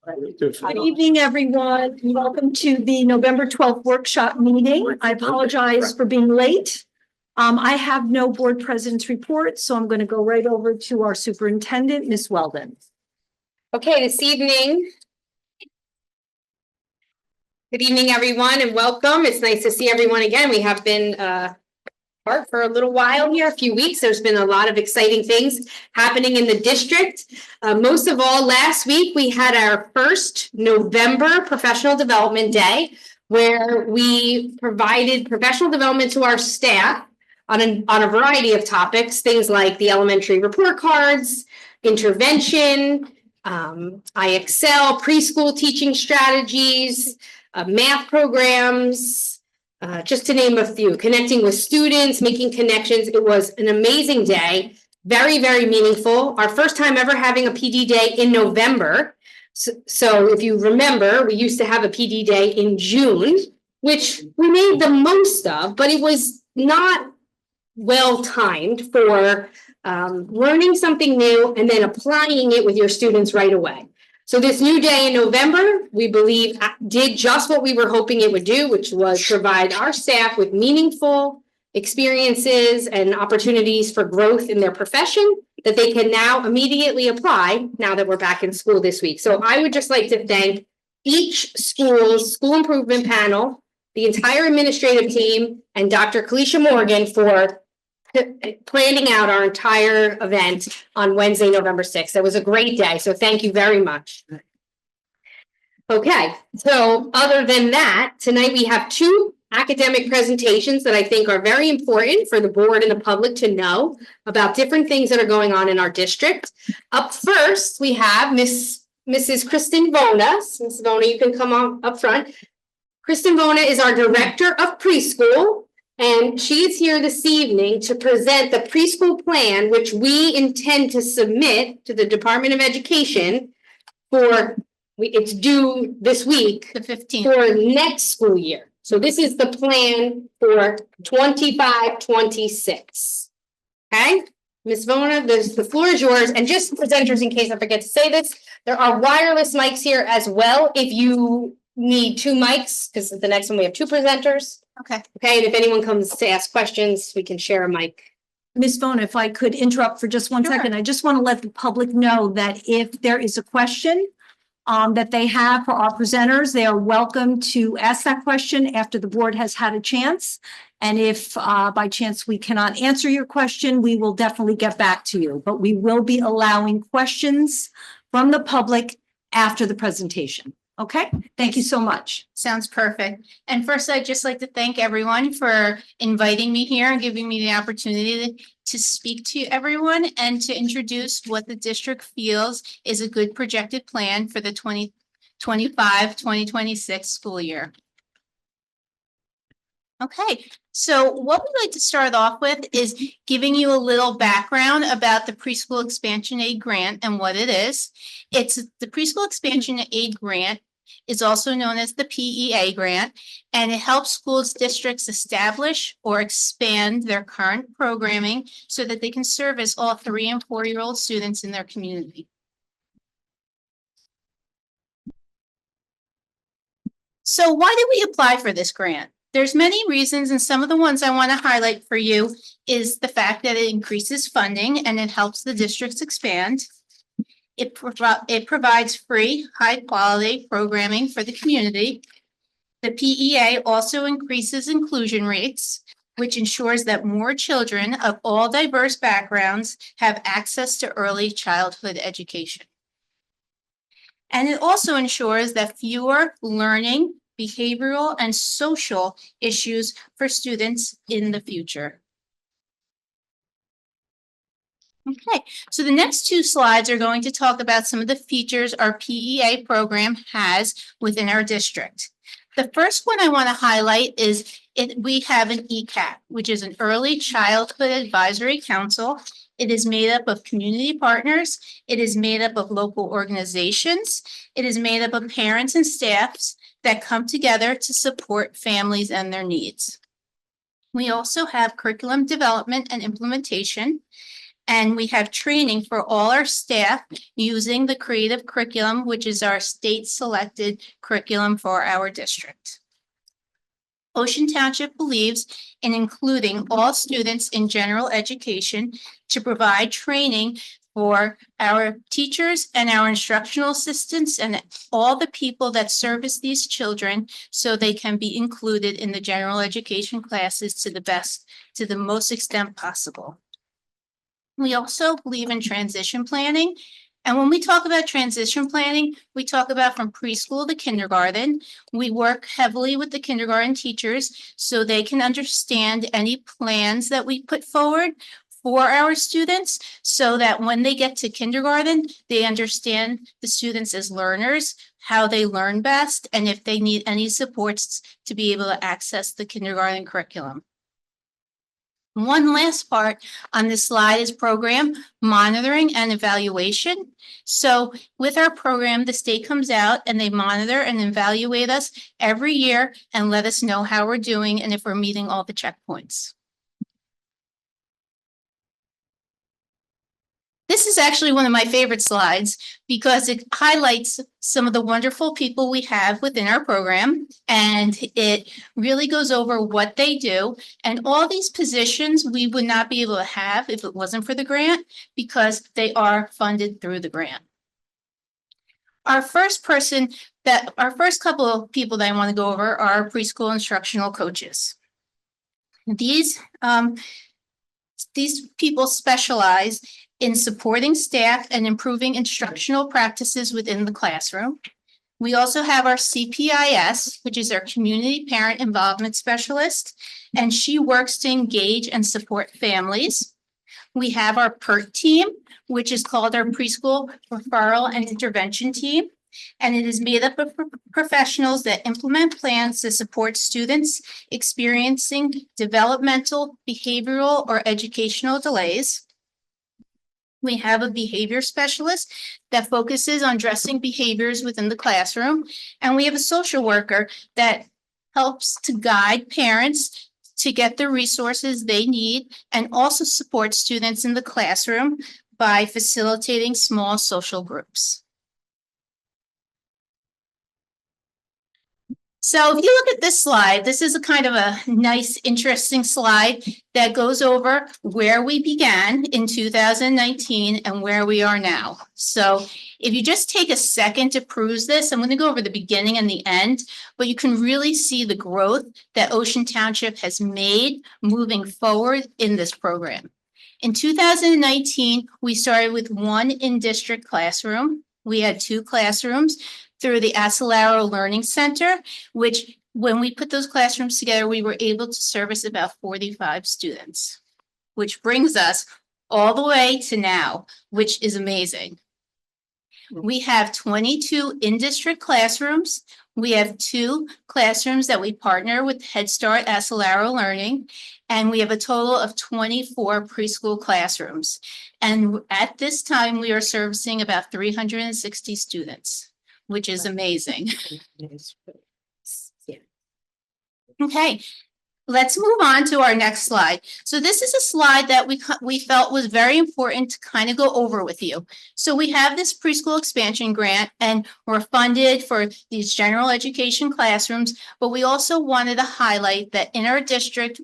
Good evening, everyone. Welcome to the November 12th workshop meeting. I apologize for being late. I have no board president's report, so I'm going to go right over to our superintendent, Ms. Weldon. Okay, this evening. Good evening, everyone, and welcome. It's nice to see everyone again. We have been apart for a little while here, a few weeks. There's been a lot of exciting things happening in the district. Most of all, last week we had our first November Professional Development Day, where we provided professional development to our staff on a variety of topics, things like the elementary report cards, intervention, IXL, preschool teaching strategies, math programs, just to name a few, connecting with students, making connections. It was an amazing day, very, very meaningful. Our first time ever having a PD day in November. So if you remember, we used to have a PD day in June, which we made the most of, but it was not well timed for learning something new and then applying it with your students right away. So this new day in November, we believe did just what we were hoping it would do, which was provide our staff with meaningful experiences and opportunities for growth in their profession that they can now immediately apply now that we're back in school this week. So I would just like to thank each school improvement panel, the entire administrative team, and Dr. Kalisha Morgan for planning out our entire event on Wednesday, November 6th. It was a great day, so thank you very much. Okay, so other than that, tonight we have two academic presentations that I think are very important for the board and the public to know about different things that are going on in our district. Up first, we have Mrs. Kristen Vona. Mrs. Vona, you can come on up front. Kristen Vona is our director of preschool. And she is here this evening to present the preschool plan, which we intend to submit to the Department of Education it's due this week. The 15th. For next school year. So this is the plan for 25-26. Okay, Ms. Vona, the floor is yours. And just presenters, in case I forget to say this, there are wireless mics here as well. If you need two mics, because the next one we have two presenters. Okay, and if anyone comes to ask questions, we can share a mic. Ms. Vona, if I could interrupt for just one second, I just want to let the public know that if there is a question that they have for our presenters, they are welcome to ask that question after the board has had a chance. And if by chance we cannot answer your question, we will definitely get back to you. But we will be allowing questions from the public after the presentation. Okay, thank you so much. Sounds perfect. And first, I'd just like to thank everyone for inviting me here and giving me the opportunity to speak to everyone and to introduce what the district feels is a good projected plan for the 2025-2026 school year. Okay, so what we'd like to start off with is giving you a little background about the Preschool Expansion Aid Grant and what it is. It's the Preschool Expansion Aid Grant is also known as the PEA grant, and it helps schools districts establish or expand their current programming so that they can service all 3- and 4-year-old students in their community. So why did we apply for this grant? There's many reasons, and some of the ones I want to highlight for you is the fact that it increases funding and it helps the districts expand. It provides free, high-quality programming for the community. The PEA also increases inclusion rates, which ensures that more children of all diverse backgrounds have access to early childhood education. And it also ensures that fewer learning, behavioral, and social issues for students in the future. Okay, so the next two slides are going to talk about some of the features our PEA program has within our district. The first one I want to highlight is we have an ECAC, which is an Early Childhood Advisory Council. It is made up of community partners. It is made up of local organizations. It is made up of parents and staffs that come together to support families and their needs. We also have curriculum development and implementation. And we have training for all our staff using the creative curriculum, which is our state selected curriculum for our district. Ocean Township believes in including all students in general education to provide training for our teachers and our instructional assistants and all the people that service these children so they can be included in the general education classes to the most extent possible. We also believe in transition planning. And when we talk about transition planning, we talk about from preschool to kindergarten. We work heavily with the kindergarten teachers so they can understand any plans that we put forward for our students so that when they get to kindergarten, they understand the students as learners, how they learn best, and if they need any supports to be able to access the kindergarten curriculum. One last part on this slide is program monitoring and evaluation. So with our program, the state comes out and they monitor and evaluate us every year and let us know how we're doing and if we're meeting all the checkpoints. This is actually one of my favorite slides because it highlights some of the wonderful people we have within our program, and it really goes over what they do. And all these positions we would not be able to have if it wasn't for the grant because they are funded through the grant. Our first couple of people that I want to go over are preschool instructional coaches. These people specialize in supporting staff and improving instructional practices within the classroom. We also have our CPIS, which is our Community Parent Involvement Specialist, and she works to engage and support families. We have our PERT team, which is called our Preschool Referral and Intervention Team, and it is made up of professionals that implement plans to support students experiencing developmental, behavioral, or educational delays. We have a behavior specialist that focuses on addressing behaviors within the classroom. And we have a social worker that helps to guide parents to get the resources they need and also support students in the classroom by facilitating small social groups. So if you look at this slide, this is a kind of a nice, interesting slide that goes over where we began in 2019 and where we are now. So if you just take a second to peruse this, I'm going to go over the beginning and the end, but you can really see the growth that Ocean Township has made moving forward in this program. In 2019, we started with one in-district classroom. We had 2 classrooms through the Acelaro Learning Center, which when we put those classrooms together, we were able to service about 45 students, which brings us all the way to now, which is amazing. We have 22 in-district classrooms. We have 2 classrooms that we partner with Head Start Acelaro Learning, and we have a total of 24 preschool classrooms. And at this time, we are servicing about 360 students, which is amazing. Okay, let's move on to our next slide. So this is a slide that we felt was very important to kind of go over with you. So we have this preschool expansion grant and we're funded for these general education classrooms, but we also wanted to highlight that in our district,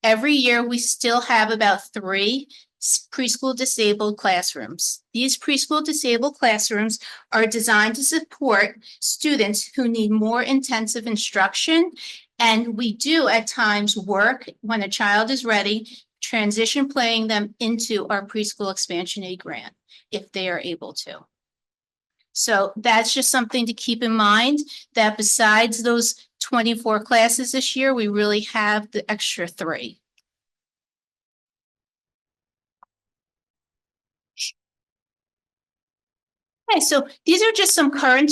every year we still have about 3 preschool disabled classrooms. These preschool disabled classrooms are designed to support students who need more intensive instruction. And we do at times work when a child is ready, transition playing them into our preschool expansion aid grant if they are able to. So that's just something to keep in mind that besides those 24 classes this year, we really have the extra 3. Okay, so these are just some current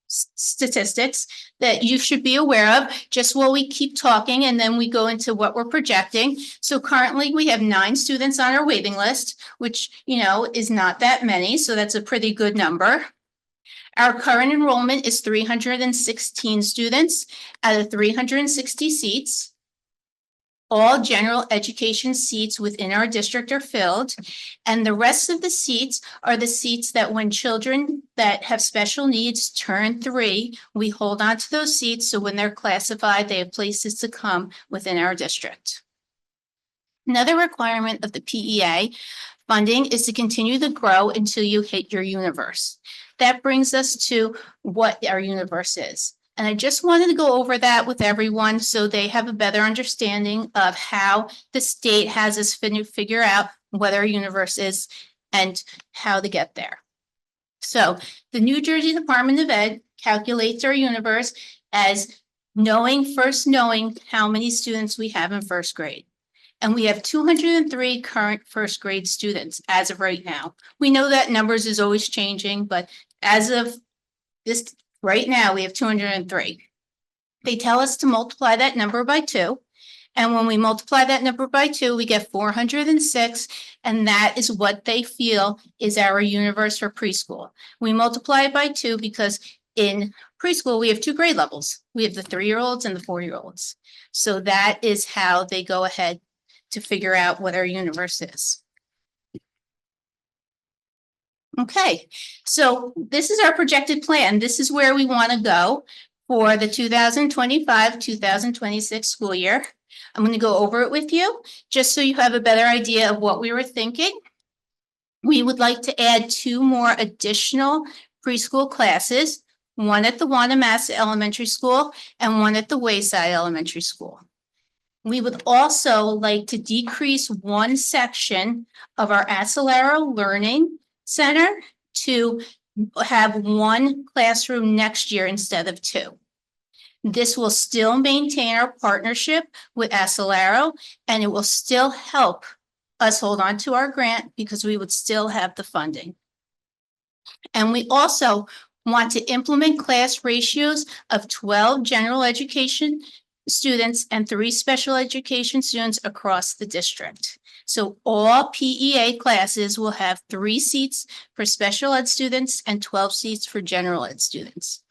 statistics that you should be aware of just while we keep talking and then we go into what we're projecting. So currently we have 9 students on our waiting list, which, you know, is not that many. So that's a pretty good number. Our current enrollment is 316 students out of 360 seats. all general education seats within our district are filled. And the rest of the seats are the seats that when children that have special needs turn 3, we hold on to those seats. So when they're classified, they have places to come within our district. Another requirement of the PEA funding is to continue to grow until you hit your universe. That brings us to what our universe is. And I just wanted to go over that with everyone so they have a better understanding of how the state has us figure out what our universe is and how to get there. So the New Jersey Department of Ed calculates our universe as first knowing how many students we have in first grade. And we have 203 current first grade students as of right now. We know that numbers is always changing, but as of this right now, we have 203. They tell us to multiply that number by 2. And when we multiply that number by 2, we get 406. And that is what they feel is our universe for preschool. We multiply it by 2 because in preschool, we have 2 grade levels. We have the 3-year-olds and the 4-year-olds. So that is how they go ahead to figure out what our universe is. Okay, so this is our projected plan. This is where we want to go for the 2025-2026 school year. I'm going to go over it with you just so you have a better idea of what we were thinking. We would like to add 2 more additional preschool classes, one at the Wanamassa Elementary School and one at the Wayside Elementary School. We would also like to decrease one section of our Acelero Learning Center to have 1 classroom next year instead of 2. This will still maintain our partnership with Acelero, and it will still help us hold on to our grant because we would still have the funding. And we also want to implement class ratios of 12 general education students and 3 special education students across the district. So all PEA classes will have 3 seats for special ed students and 12 seats for general ed students.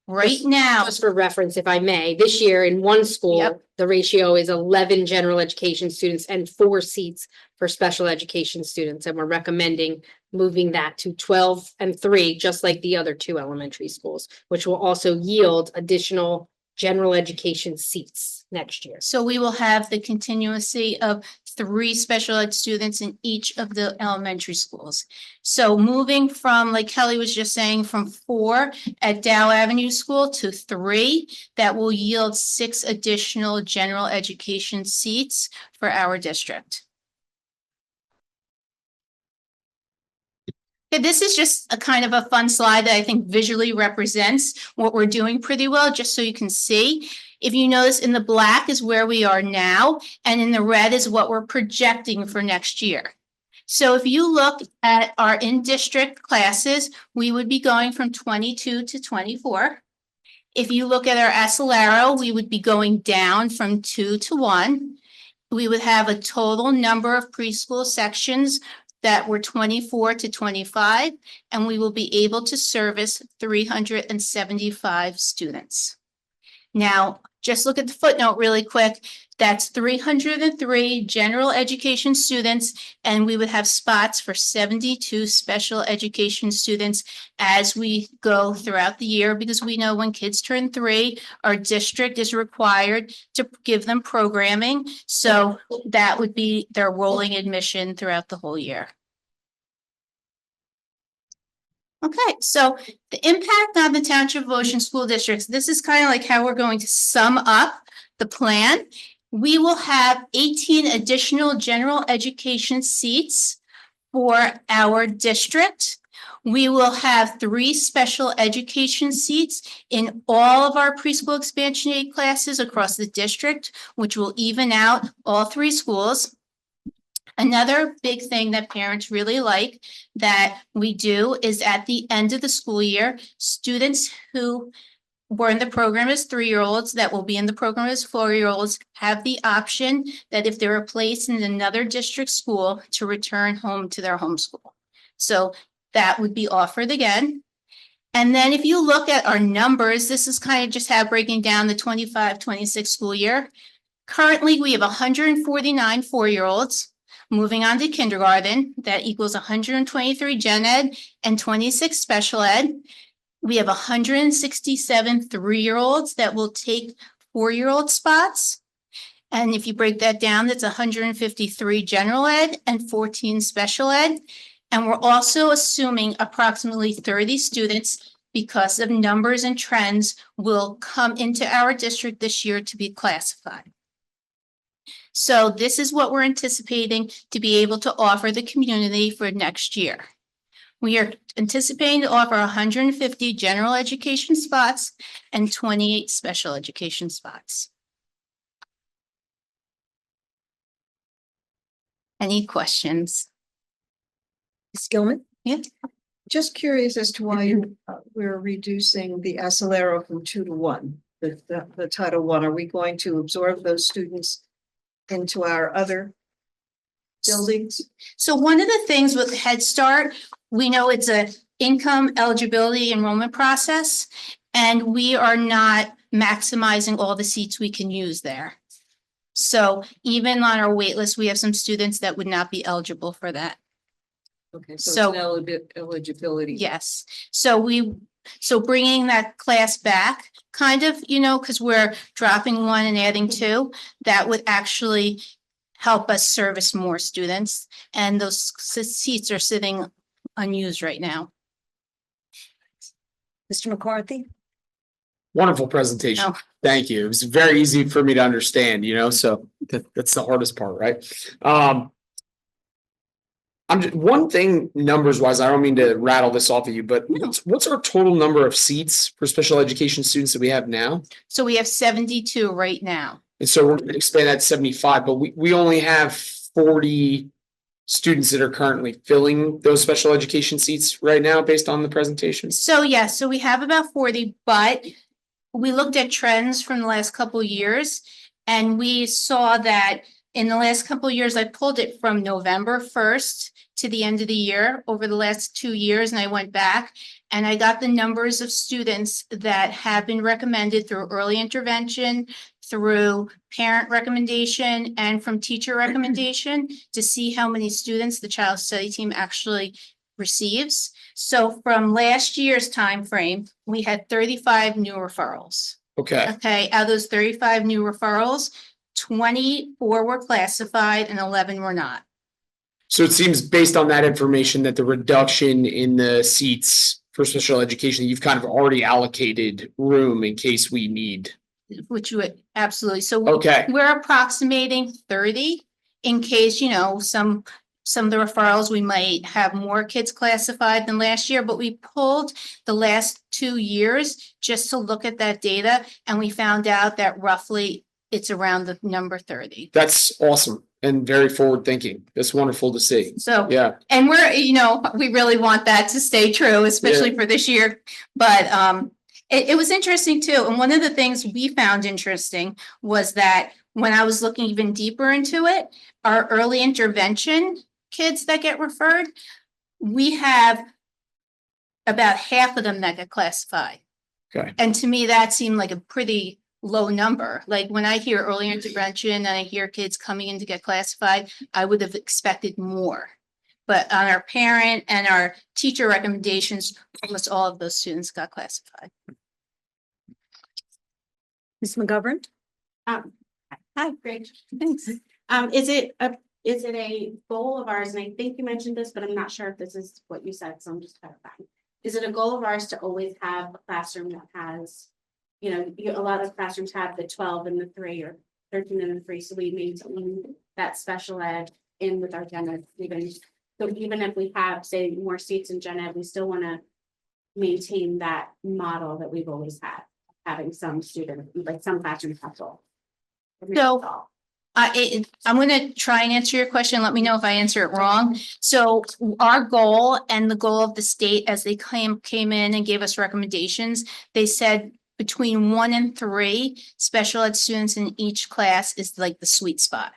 Right now, Just for reference, if I may, this year in one school, Yep. the ratio is 11 general education students and 4 seats for special education students. And we're recommending moving that to 12 and 3, just like the other 2 elementary schools, which will also yield additional general education seats next year. so we will have the continuity of 3 special ed students in each of the elementary schools. So moving from, like Kelly was just saying, from 4 at Dow Avenue School to 3, that will yield 6 additional general education seats for our district. Okay, this is just a kind of a fun slide that I think visually represents what we're doing pretty well, just so you can see. If you notice, in the black is where we are now, and in the red is what we're projecting for next year. So if you look at our in-district classes, we would be going from 22 to 24. If you look at our Acelero, we would be going down from 2 to 1. We would have a total number of preschool sections that were 24 to 25, and we will be able to service 375 students. Now, just look at the footnote really quick. That's 303 general education students, and we would have spots for 72 special education students as we go throughout the year, because we know when kids turn 3, our district is required to give them programming. So that would be their rolling admission throughout the whole year. Okay, so the impact on the Township of Ocean School Districts, this is kind of like how we're going to sum up the plan. We will have 18 additional general education seats for our district. We will have 3 special education seats in all of our preschool expansion aid classes across the district, which will even out all 3 schools. Another big thing that parents really like that we do is at the end of the school year, students who were in the program as 3-year-olds that will be in the program as 4-year-olds have the option that if they're placed in another district school to return home to their home school. So that would be offered again. And then if you look at our numbers, this is kind of just how breaking down the 25-26 school year. Currently, we have 149 four-year-olds. Moving on to kindergarten, that equals 123 gen ed and 26 special ed. We have 167 three-year-olds that will take four-year-old spots. And if you break that down, that's 153 general ed and 14 special ed. And we're also assuming approximately 30 students, because of numbers and trends, will come into our district this year to be classified. So this is what we're anticipating to be able to offer the community for next year. We are anticipating to offer 150 general education spots and 28 special education spots. Any questions? Ms. Gilman? Yeah. Just curious as to why we're reducing the Acelero from 2 to 1, the Title I. Are we going to absorb those students into our other buildings? So one of the things with Head Start, we know it's a income eligibility enrollment process, and we are not maximizing all the seats we can use there. So even on our wait list, we have some students that would not be eligible for that. Okay, So- so it's an eligibility. Yes, so bringing that class back, kind of, because we're dropping one and adding two, that would actually help us service more students. And those seats are sitting unused right now. Mr. McCarthy? Wonderful presentation. Oh. Thank you. It was very easy for me to understand, so that's the hardest part, right? One thing numbers wise, I don't mean to rattle this off of you, but what's our total number of seats for special education students that we have now? So we have 72 right now. And so we're going to expand that to 75, but we only have 40 students that are currently filling those special education seats right now based on the presentations. So yes, so we have about 40, but we looked at trends from the last couple of years, and we saw that in the last couple of years, I pulled it from November 1st to the end of the year over the last 2 years, and I went back and I got the numbers of students that have been recommended through early intervention, through parent recommendation, and from teacher recommendation to see how many students the child study team actually receives. So from last year's timeframe, we had 35 new referrals. Okay. Okay, out of those 35 new referrals, 24 were classified and 11 were not. So it seems based on that information that the reduction in the seats for special education, you've kind of already allocated room in case we need. Which would absolutely, so Okay. we're approximating 30 in case, some of the referrals, we might have more kids classified than last year, but we pulled the last 2 years just to look at that data, and we found out that roughly it's around the number 30. That's awesome and very forward thinking. That's wonderful to see. So, Yeah. and we're, we really want that to stay true, especially for this year. But it was interesting too. And one of the things we found interesting was that when I was looking even deeper into it, our early intervention kids that get referred, we have about half of them that get classified. Okay. And to me, that seemed like a pretty low number. Like when I hear early intervention and I hear kids coming in to get classified, I would have expected more. But on our parent and our teacher recommendations, almost all of those students got classified. Ms. McGovern? Hi, great. Thanks. Is it a goal of ours, and I think you mentioned this, but I'm not sure if this is what you said, so I'm just clarifying. Is it a goal of ours to always have a classroom that has, a lot of classrooms have the 12 and the 3 or 13 and the 3, so we maintain that special ed in with our gen ed even. So even if we have, say, more seats in gen ed, we still want to maintain that model that we've always had, having some student, like some classrooms have full. So, I'm going to try and answer your question. Let me know if I answer it wrong. So our goal and the goal of the state as they came in and gave us recommendations, they said between 1 and 3 special ed students in each class is like the sweet spot.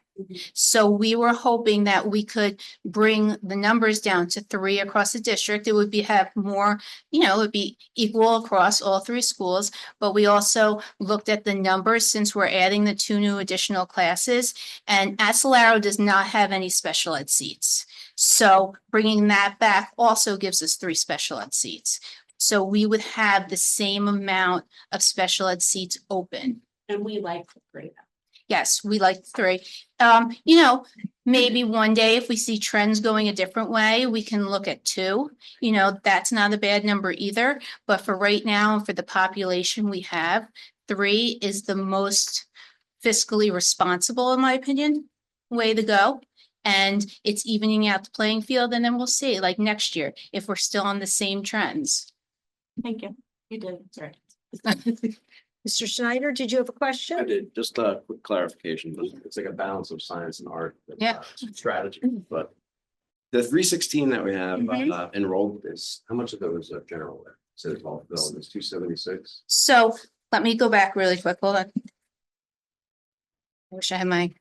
So we were hoping that we could bring the numbers down to 3 across the district. It would be have more, it would be equal across all 3 schools. But we also looked at the numbers since we're adding the 2 new additional classes. And Acelaro does not have any special ed seats. So bringing that back also gives us 3 special ed seats. So we would have the same amount of special ed seats open. And we like grade. Yes, we like 3. Maybe one day if we see trends going a different way, we can look at 2. That's not a bad number either. But for right now, for the population we have, 3 is the most fiscally responsible, in my opinion, way to go. And it's evening out the playing field, and then we'll see, like next year, if we're still on the same trends. Thank you. You did, sorry. Mr. Schneider, did you have a I question? did, just a quick clarification, it's like a balance of science and art. Yeah. Strategy, but the 316 that we have Mhm. enrolled is, how much of those are general ed? So it's all filled, it's 276. So let me go back really quick. Hold on. I wish I had my.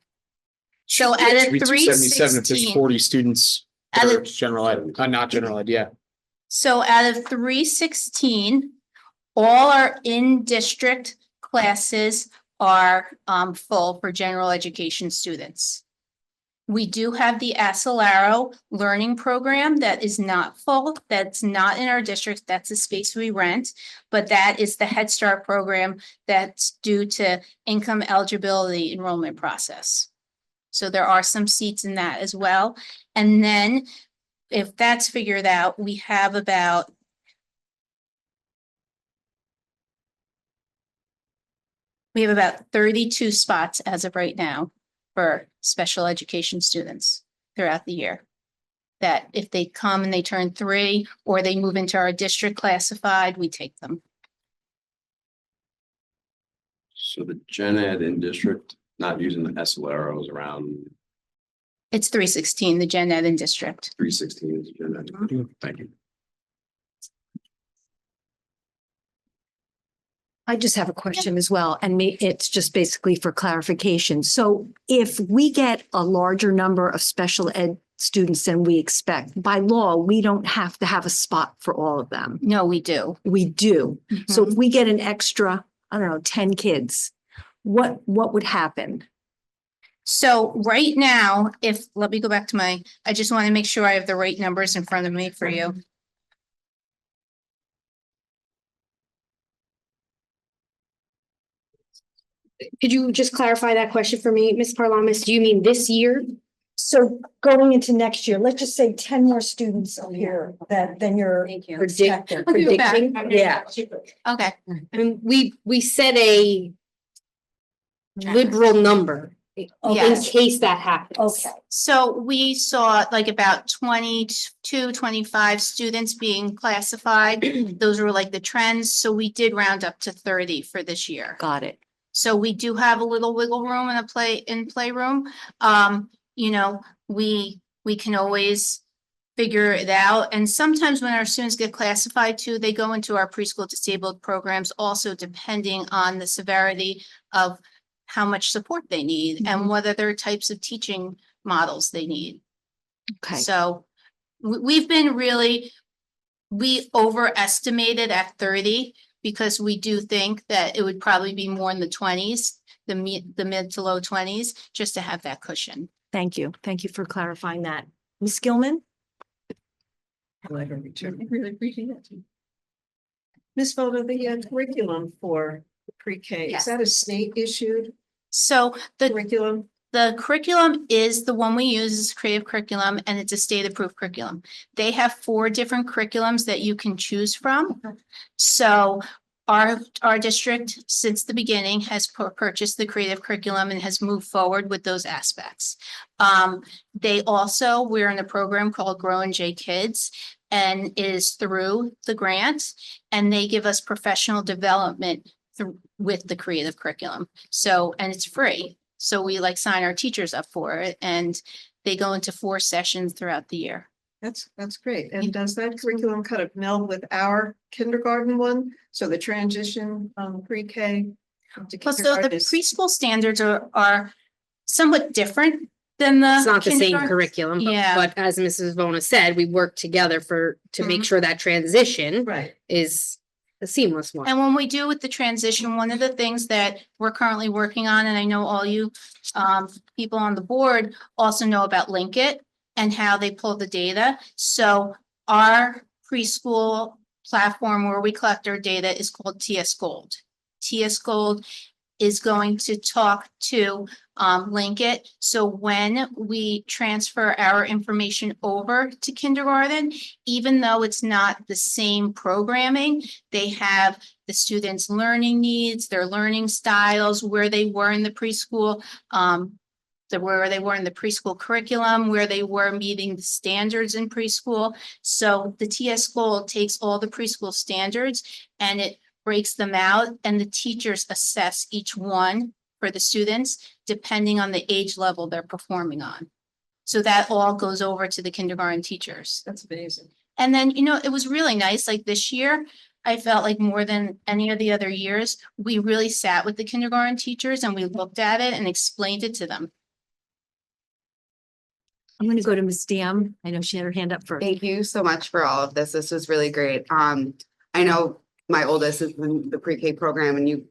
So out of 277 if there's 316, 40 students that Out are of- general ed, not general ed, yeah. so out of 316, all our in-district classes are full for general education students. We do have the Acelaro Learning Program that is not full, that's not in our district, that's a space we rent. But that is the Head Start program that's due to income eligibility enrollment process. So there are some seats in that as well. And then if that's figured out, we have about 32 spots as of right now for special education students throughout the year. That if they come and they turn 3 or they move into our district classified, we take them. So the gen ed in district, not using the SLR is around It's 316, the gen ed in district. 316 is gen ed. Mm-hmm. Thank you. I just have a question as well, and it's just basically for clarification. So if we get a larger number of special ed students than we expect, by law, we don't have to have a spot for all of them. No, we do. We do. So Mhm. if we get an extra, I don't know, 10 kids, what would happen? So right now, let me go back to I just want to make sure I have the right numbers in front of me for you. Could you just clarify that question for me, Ms. Parlamis? Do you mean this year? So going into next year, let's just say 10 more students appear than you're expecting. Predicting? Yeah. Okay. And we set a liberal number in Yes. case that happens. Okay. So we saw like about 22, 25 students being classified. Those were like the trends. So we did round up to 30 for this year. Got it. So we do have a little wiggle room in playroom. We can always figure it out. And sometimes when our students get classified too, they go into our preschool disabled programs also depending on the severity of how much support they need and what other types of teaching models they need. Okay. So we've been we overestimated at 30 because we do think that it would probably be more in the 20s, the mid to low 20s, just to have that cushion. Thank you. Thank you for clarifying that. Ms. Gilman? I really appreciate it. Ms. Fodor, the curriculum for pre-K, Yes. is that a state issued So curriculum? the curriculum is the one we use is Creative Curriculum, and it's a state approved curriculum. They have 4 different curriculums that you can choose from. So our district, since the beginning, has purchased the Creative Curriculum and has moved forward with those aspects. We're in a program called Grow and J Kids, and it is through the grant, and they give us professional development with the Creative Curriculum. So, and it's free. So we sign our teachers up for it, and they go into 4 sessions throughout the year. That's great. And does that curriculum kind of meld with our kindergarten one? So the transition pre-K to Plus, the kindergarten is. preschool standards are somewhat different than the. It's not the same kindergarten. curriculum, Yeah. but as Mrs. Vona said, we work together to make Mhm. sure that transition Right. is a seamless one. And when we do with the transition, one of the things that we're currently working on, and I know all you people on the board also know about Linkit and how they pull the data. So our preschool platform where we collect our data is called TS Gold. TS Gold is going to talk to Linkit. So when we transfer our information over to kindergarten, even though it's not the same programming, they have the students' learning needs, their learning styles, where they were in the preschool, where they were in the preschool curriculum, where they were meeting the standards in preschool. So the TS Gold takes all the preschool standards and it breaks them out, and the teachers assess each one for the students depending on the age level they're performing on. So that all goes over to the kindergarten teachers. That's amazing. And then, it was really nice, like this year, I felt like more than any of the other years, we really sat with the kindergarten teachers and we looked at it and explained it to them. I'm going to go to Ms. Diem. I know she had her hand up first. Thank you so much for all of this. This was really great. I know my oldest is in the pre-K program and you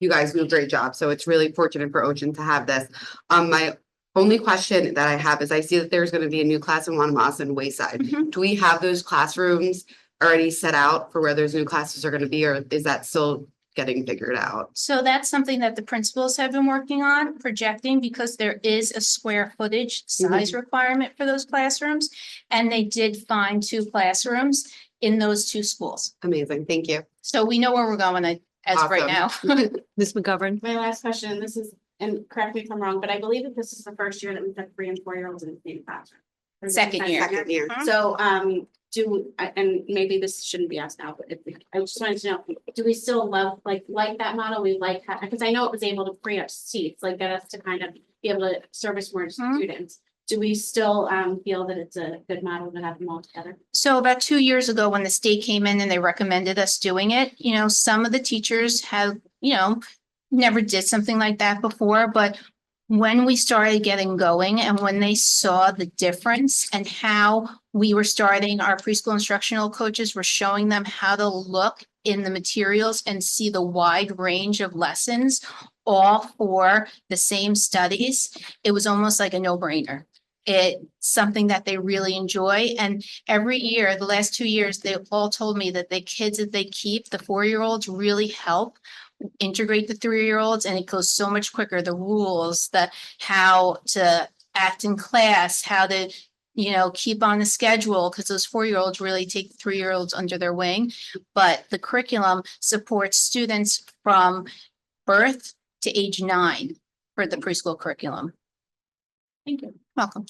guys do a great job. So it's really fortunate for Ocean to have this. My only question that I have is I see that there's going to be a new class in Wanamassa and Wayside. Mhm. Do we have those classrooms already set out for where those new classes are going to be, or is that still getting figured out? So that's something that the principals have been working on, projecting, because there is a square footage size requirement for those classrooms. And they did find 2 classrooms in those 2 schools. Amazing. Thank you. So we know where we're going as of right now. Ms. McGovern. My last question, this is, and correct me if I'm wrong, but I believe that this is the first year that we've had 3 and 4-year-olds in the same classroom. Or is it the Second year. Second year. So, and maybe this shouldn't be asked now, but I just wanted to know, do we still love, like that model? We like, because I know it was able to free up seats, like get us to kind of be able to service more students. Do we still, feel that it's a good model to have them all together? So about 2 years ago, when the state came in and they recommended us doing it, some of the teachers have, never did something like that before, but when we started getting going and when they saw the difference and how we were starting, our preschool instructional coaches were showing them how to look in the materials and see the wide range of lessons, all for the same studies, it was almost like a no-brainer. It's something that they really enjoy. And every year, the last 2 years, they all told me that the kids that they keep, the 4-year-olds, really help integrate the 3-year-olds, and it goes so much quicker. The rules, how to act in class, how to, keep on the schedule, because those 4-year-olds really take the 3-year-olds under their wing. But the curriculum supports students from birth to age 9 for the preschool curriculum. Thank you. Welcome.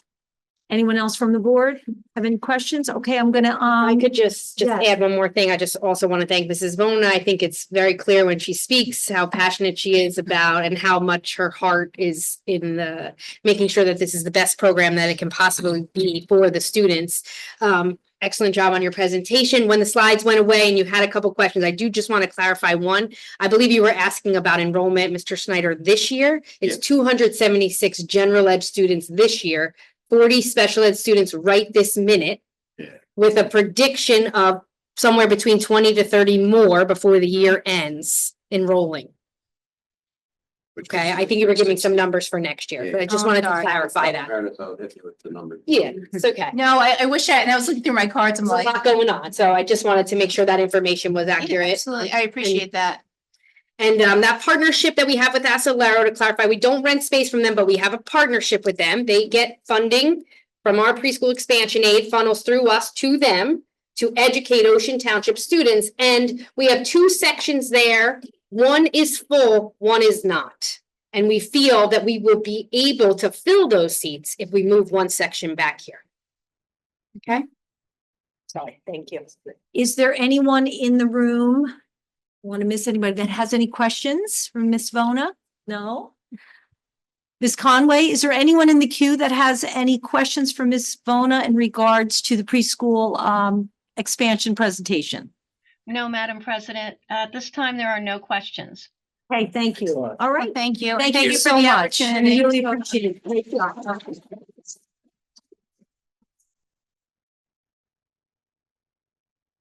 Anyone else from the board have any questions? Okay, I'm gonna, I could just yes. add one more thing. I just also want to thank Mrs. Vona. I think it's very clear when she speaks how passionate she is about and how much her heart is in the making sure that this is the best program that it can possibly be for the students. Excellent job on your presentation. When the slides went away and you had a couple questions, I do just want to clarify one. I believe you were asking about enrollment, Mr. Snyder, this year. It's 276 general ed students this year, 40 special ed students right this minute, with a prediction of somewhere between 20 to 30 more before the year ends enrolling. Okay, I think you were giving some numbers for next year, but I just Oh, wanted to sorry. clarify that. The number. Yeah, it's okay. No, I wish and I was looking through my cards. I'm There's a like, lot going on, so I just wanted to make sure that information was yeah, accurate. absolutely. I appreciate that. And that partnership that we have with Acelero, to clarify, we don't rent space from them, but we have a partnership with them. They get funding from our preschool expansion aid, funnels through us to them to educate Ocean Township students. And we have 2 sections there. One is full, one is not. And we feel that we will be able to fill those seats if we move one section back here. Okay? Sorry, thank you. is there anyone in the room? Want to miss anybody that has any questions for Ms. Vona? No? Ms. Conway, is there anyone in the queue that has any questions for Ms. Vona in regards to the preschool expansion presentation? No, Madam President, at this time, there are no questions. Okay, thank you. All right. Thank you. Thank you so for the much. opportunity. Really appreciate it. Great job.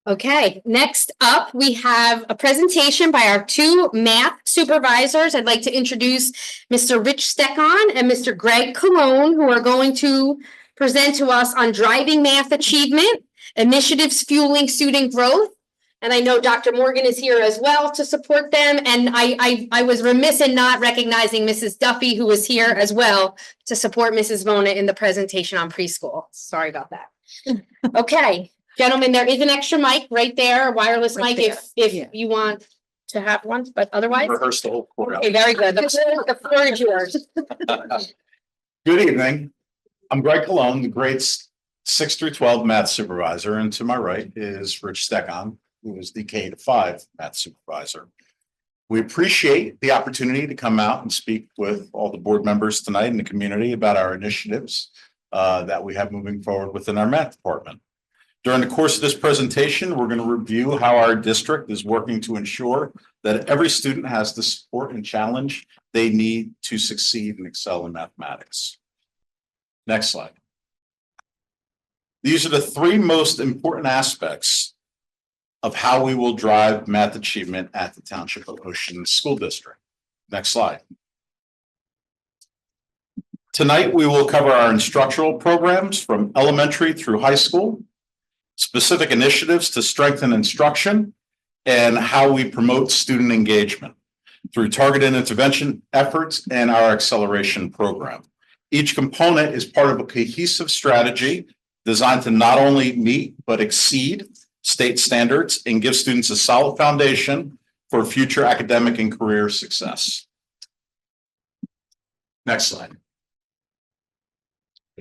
Okay, next up, we have a presentation by our two math supervisors. I'd like to introduce Mr. Rich Steckon and Mr. Greg Cologne, who are going to present to us on driving math achievement, initiatives fueling student growth. And I know Dr. Morgan is here as well to support them. And I was remiss in not recognizing Mrs. Duffy, who was here as well to support Mrs. Mona in the presentation on preschool. Sorry about that. Okay. Gentlemen, there is an extra mic right there, a wireless Right mic if Yeah. you want to have one, but otherwise. Rehearse the whole quarter. Okay, very good. The floor is yours. Good evening. I'm Greg Cologne, the grades 6 through 12 math supervisor, and to my right is Rich Steckon, who is the K to 5 math supervisor. We appreciate the opportunity to come out and speak with all the board members tonight in the community about our initiatives that we have moving forward within our math department. During the course of this presentation, we're going to review how our district is working to ensure that every student has the support and challenge they need to succeed and excel in mathematics. Next slide. These are the three most important aspects of how we will drive math achievement at the Township of Ocean School District. Next slide. Tonight, we will cover our instructional programs from elementary through high school, specific initiatives to strengthen instruction, and how we promote student engagement through targeted intervention efforts and our acceleration program. Each component is part of a cohesive strategy designed to not only meet but exceed state standards and give students a solid foundation for future academic and career success. Next slide.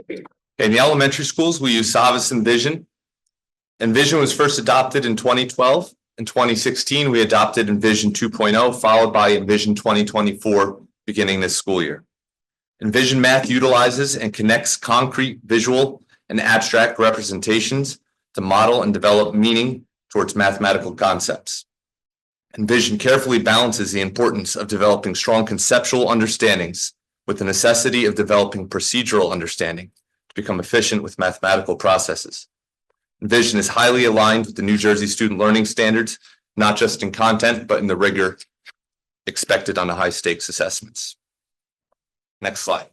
In the elementary schools, we use Savas and Envision. Envision was first adopted in 2012. In 2016, we adopted Envision 2.0, followed by Envision 2024, beginning this school year. Envision Math utilizes and connects concrete, visual, and abstract representations to model and develop meaning towards mathematical concepts. Envision carefully balances the importance of developing strong conceptual understandings with the necessity of developing procedural understanding to become efficient with mathematical processes. Envision is highly aligned with the New Jersey Student Learning Standards, not just in content, but in the rigor expected on the high stakes assessments. Next slide.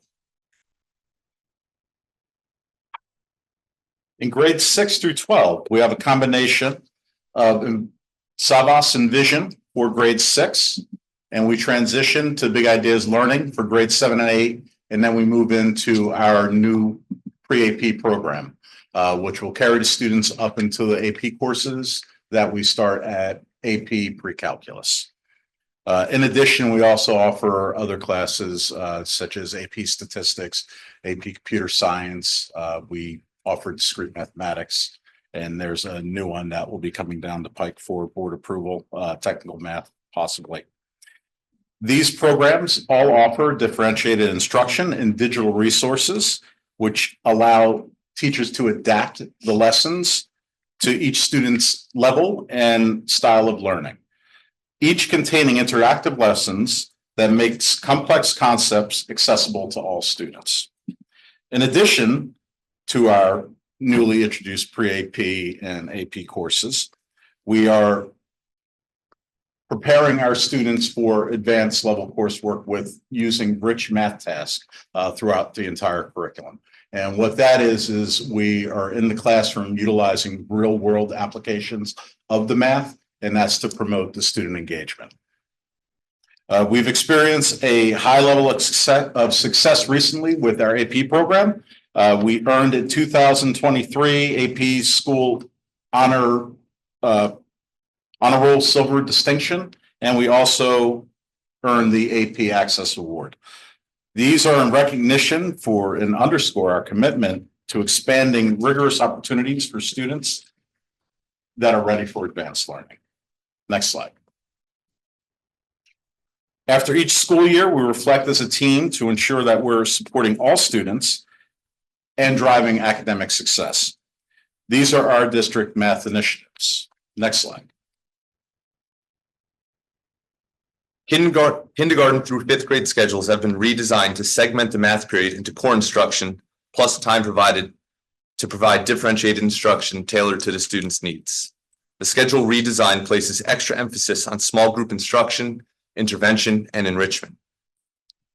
In grades 6 through 12, we have a combination of Savas and Envision for grade 6, and we transition to Big Ideas Learning for grades 7 and 8, and then we move into our new pre-AP program, which will carry the students up into the AP courses that we start at AP Pre-Calculus. In addition, we also offer other classes such as AP Statistics, AP Computer Science. We offer discrete mathematics, and there's a new one that will be coming down the pike for board approval, technical math possibly. These programs all offer differentiated instruction and digital resources, which allow teachers to adapt the lessons to each student's level and style of learning, each containing interactive lessons that makes complex concepts accessible to all students. In addition to our newly introduced pre-AP and AP courses, we are preparing our students for advanced level coursework with using rich math tasks throughout the entire curriculum. And what that is we are in the classroom utilizing real world applications of the math, and that's to promote the student engagement. We've experienced a high level of success recently with our AP program. We earned in 2023 AP School Honor Roll Silver Distinction, and we also earned the AP Access Award. These are in recognition for and underscore our commitment to expanding rigorous opportunities for students that are ready for advanced learning. Next slide. After each school year, we reflect as a team to ensure that we're supporting all students and driving academic success. These are our district math initiatives. Next slide. Kindergarten through fifth grade schedules have been redesigned to segment the math period into core instruction plus time provided to provide differentiated instruction tailored to the student's needs. The schedule redesign places extra emphasis on small group instruction, intervention, and enrichment.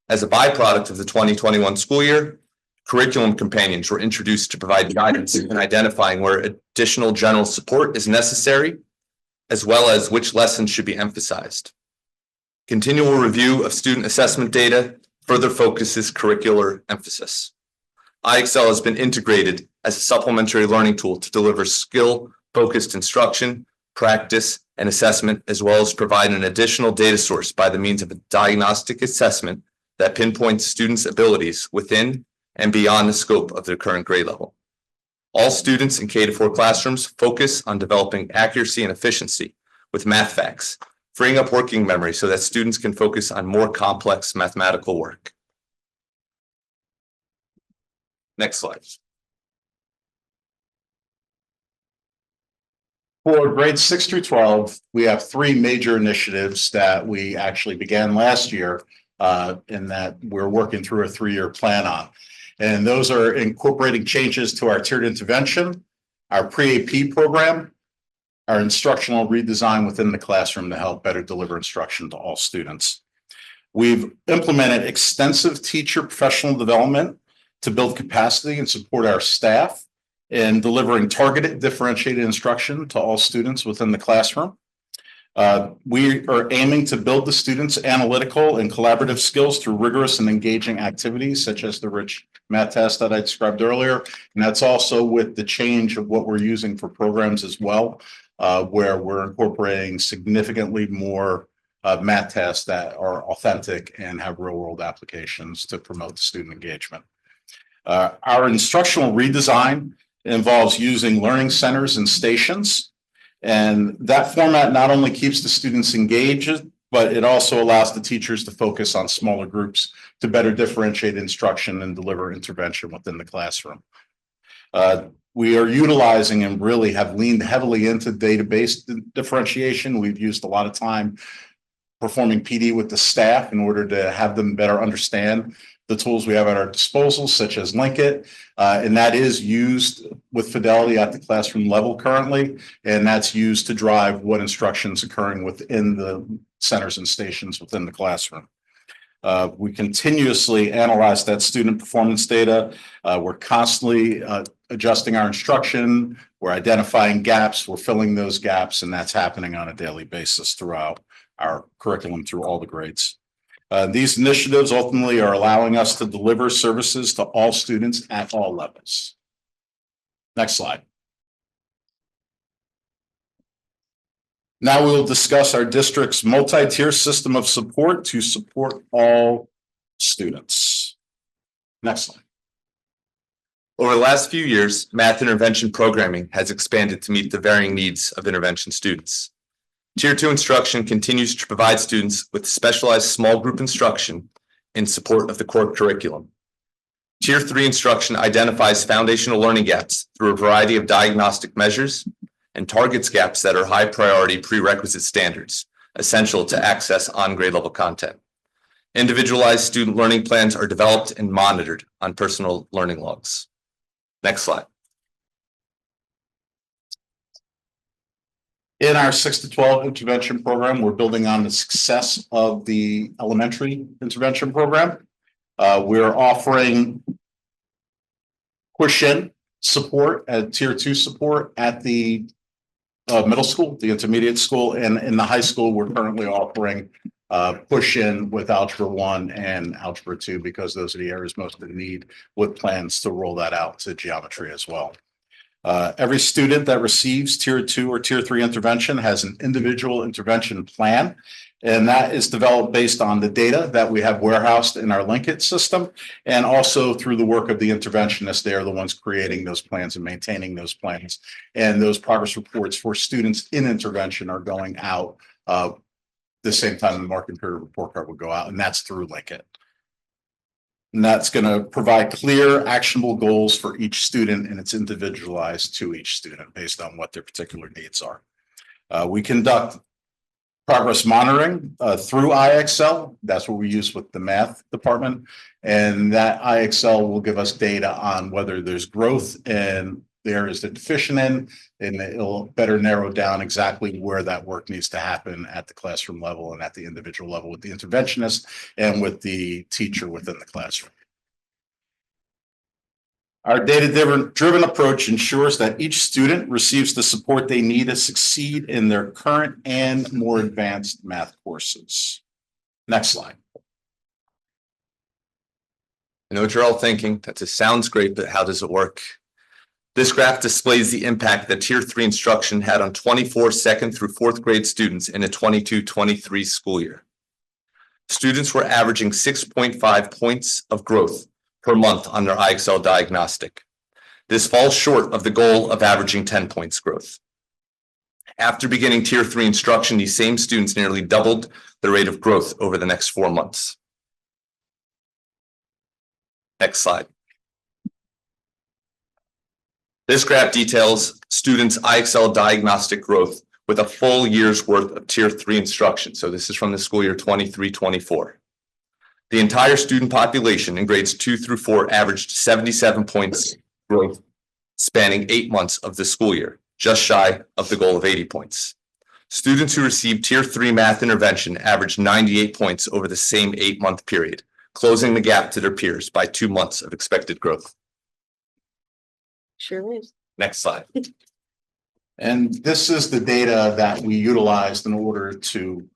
As a byproduct of the 2021 school year, curriculum companions were introduced to provide guidance in identifying where additional general support is necessary, as well as which lessons should be emphasized. Continual review of student assessment data further focuses curricular emphasis. iExcel has been integrated as a supplementary learning tool to deliver skill-focused instruction, practice, and assessment, as well as provide an additional data source by the means of a diagnostic assessment that pinpoints students' abilities within and beyond the scope of their current grade level. All students in K-4 classrooms focus on developing accuracy and efficiency with math facts, freeing up working memory so that students can focus on more complex mathematical work. Next slide. For grades 6 through 12, we have three major initiatives that we actually began last year and that we're working through a 3-year plan on. And those are incorporating changes to our tiered intervention, our pre-AP program, our instructional redesign within the classroom to help better deliver instruction to all students. We've implemented extensive teacher professional development to build capacity and support our staff in delivering targeted differentiated instruction to all students within the classroom. We are aiming to build the students' analytical and collaborative skills through rigorous and engaging activities such as the rich math test that I described earlier. And that's also with the change of what we're using for programs as well, where we're incorporating significantly more math tests that are authentic and have real-world applications to promote student engagement. Our instructional redesign involves using learning centers and stations. And that format not only keeps the students engaged, but it also allows the teachers to focus on smaller groups to better differentiate instruction and deliver intervention within the classroom. We are utilizing and really have leaned heavily into database differentiation. We've used a lot of time performing PD with the staff in order to have them better understand the tools we have at our disposal, such as Linkit, and that is used with fidelity at the classroom level currently, and that's used to drive what instruction is occurring within the centers and stations within the classroom. We continuously analyze that student performance data. We're constantly adjusting our instruction. We're identifying gaps. We're filling those gaps, and that's happening on a daily basis throughout our curriculum through all the grades. These initiatives ultimately are allowing us to deliver services to all students at all levels. Next slide. Now we will discuss our district's multi-tier system of support to support all students. Next slide. Over the last few years, math intervention programming has expanded to meet the varying needs of intervention students. Tier 2 instruction continues to provide students with specialized small group instruction in support of the core curriculum. Tier 3 instruction identifies foundational learning gaps through a variety of diagnostic measures and targets gaps that are high priority prerequisite standards, essential to access on grade level content. Individualized student learning plans are developed and monitored on personal learning logs. Next slide. In our 6 to 12 intervention program, we're building on the success of the elementary intervention program. We're offering push-in support at tier 2 support at the middle school, the intermediate school, and in the high school, we're currently offering push-in with Algebra 1 and Algebra 2 because those are the areas most in need, with plans to roll that out to geometry as well. Every student that receives tier 2 or tier 3 intervention has an individual intervention plan, and that is developed based on the data that we have warehoused in our Linkit system, and also through the work of the interventionists. They are the ones creating those plans and maintaining those plans. And those progress reports for students in intervention are going out the same time the marking period report card would go out, and that's through Linkit. And that's going to provide clear, actionable goals for each student, and it's individualized to each student based on what their particular needs are. We conduct progress monitoring through IXL. That's what we use with the math department. And that IXL will give us data on whether there's growth in the areas that deficient in, and it'll better narrow down exactly where that work needs to happen at the classroom level and at the individual level with the interventionist and with the teacher within the classroom. Our data-driven approach ensures that each student receives the support they need to succeed in their current and more advanced math courses. Next slide. I know what you're all thinking. That just sounds great, but how does it work? This graph displays the impact that Tier 3 instruction had on 24 second through fourth grade students in a 22-23 school year. Students were averaging 6.5 points of growth per month on their IXL diagnostic. This falls short of the goal of averaging 10 points growth. After beginning Tier 3 instruction, these same students nearly doubled the rate of growth over the next 4 months. Next slide. This graph details students' IXL diagnostic growth with a full year's worth of Tier 3 instruction. So this is from the school year 23-24. The entire student population in grades 2 through 4 averaged 77 points growth spanning 8 months of the school year, just shy of the goal of 80 points. Students who received Tier 3 math intervention averaged 98 points over the same 8-month period, closing the gap to their peers by 2 months of expected growth. Sure is. Next slide. And this is the data that we utilized in order to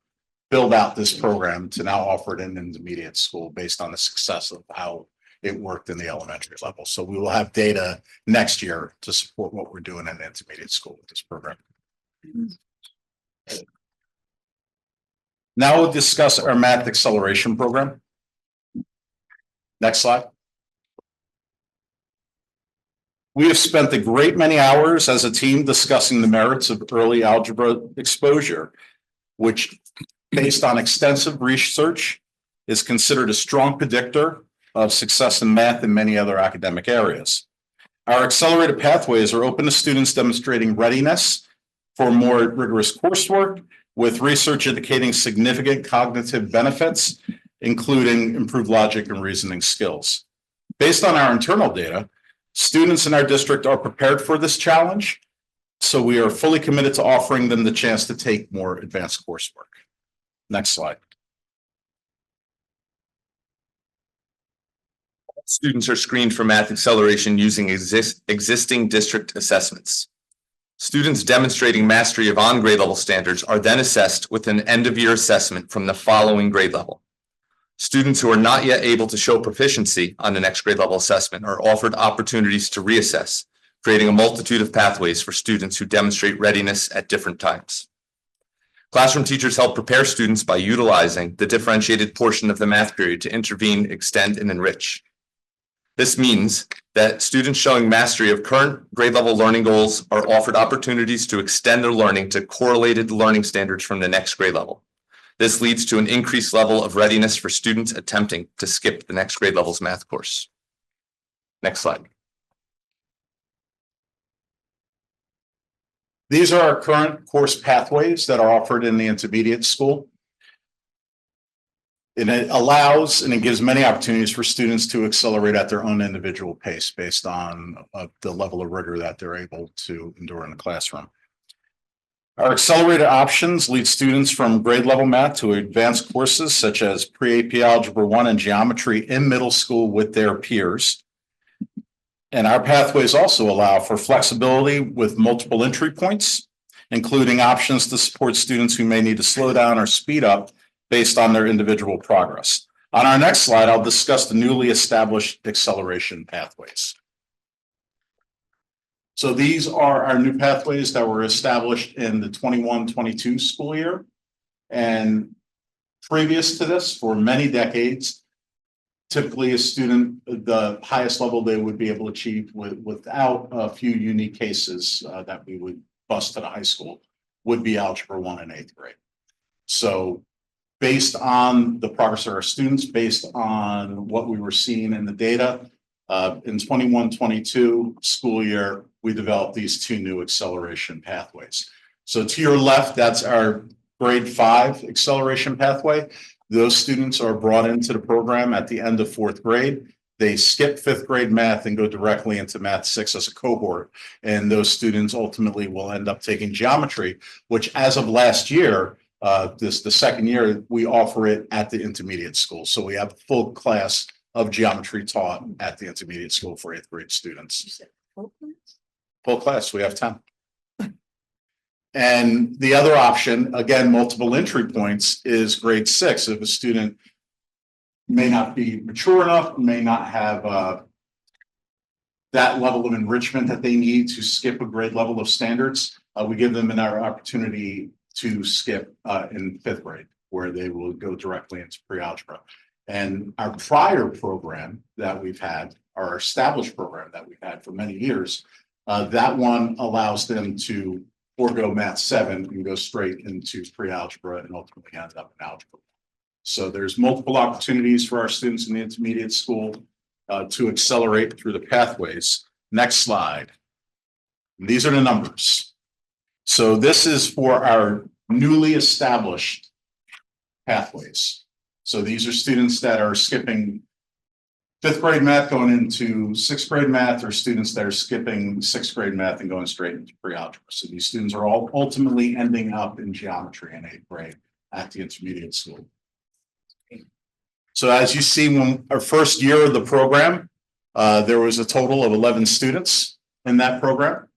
build out this program to now offer it in intermediate school based on the success of how it worked in the elementary level. So we will have data next year to support what we're doing in the intermediate school with this program. Now we'll discuss our math acceleration program. Next slide. We have spent a great many hours as a team discussing the merits of early algebra exposure, which, based on extensive research, is considered a strong predictor of success in math and many other academic areas. Our accelerated pathways are open to students demonstrating readiness for more rigorous coursework, with research indicating significant cognitive benefits, including improved logic and reasoning skills. Based on our internal data, students in our district are prepared for this challenge, so we are fully committed to offering them the chance to take more advanced coursework. Next slide. Students are screened for math acceleration using existing district assessments. Students demonstrating mastery of on-grade level standards are then assessed with an end-of-year assessment from the following grade level. Students who are not yet able to show proficiency on the next grade level assessment are offered opportunities to reassess, creating a multitude of pathways for students who demonstrate readiness at different times. Classroom teachers help prepare students by utilizing the differentiated portion of the math period to intervene, extend, and enrich. This means that students showing mastery of current grade level learning goals are offered opportunities to extend their learning to correlated learning standards from the next grade level. This leads to an increased level of readiness for students attempting to skip the next grade level's math course. Next slide. These are our current course pathways that are offered in the intermediate school. And it allows and it gives many opportunities for students to accelerate at their own individual pace based on the level of rigor that they're able to endure in the classroom. Our accelerated options lead students from grade level math to advanced courses such as pre-AP Algebra 1 and geometry in middle school with their peers. And our pathways also allow for flexibility with multiple entry points, including options to support students who may need to slow down or speed up based on their individual progress. On our next slide, I'll discuss the newly established acceleration pathways. So these are our new pathways that were established in the 21-22 school year. And previous to this, for many decades, typically a student, the highest level they would be able to achieve without a few unique cases that we would bust to the high school would be Algebra 1 in 8th grade. So based on the progress of our students, based on what we were seeing in the data, in 21-22 school year, we developed these two new acceleration pathways. So to your left, that's our grade 5 acceleration pathway. Those students are brought into the program at the end of 4th grade. They skip 5th grade math and go directly into math 6 as a cohort. And those students ultimately will end up taking geometry, which as of last year, the second year, we offer it at the intermediate school. So we have a full class of geometry taught at the intermediate school for 8th grade students. Full class, we have 10. And the other option, again, multiple entry points, is grade 6. If a student may not be mature enough, may not have that level of enrichment that they need to skip a grade level of standards, we give them an opportunity to skip in 5th grade, where they will go directly into pre-algebra. And our prior program that we've had, our established program that we've had for many years, that one allows them to forego math 7 and go straight into pre-algebra and ultimately end up in algebra. So there's multiple opportunities for our students in the intermediate school to accelerate through the pathways. Next slide. These are the numbers. So this is for our newly established pathways. So these are students that are skipping 5th grade math going into 6th grade math, or students that are skipping 6th grade math and going straight into pre-algebra. So these students are all ultimately ending up in geometry in 8th grade at the intermediate school. So as you see, when our first year of the program, there was a total of 11 students in that program.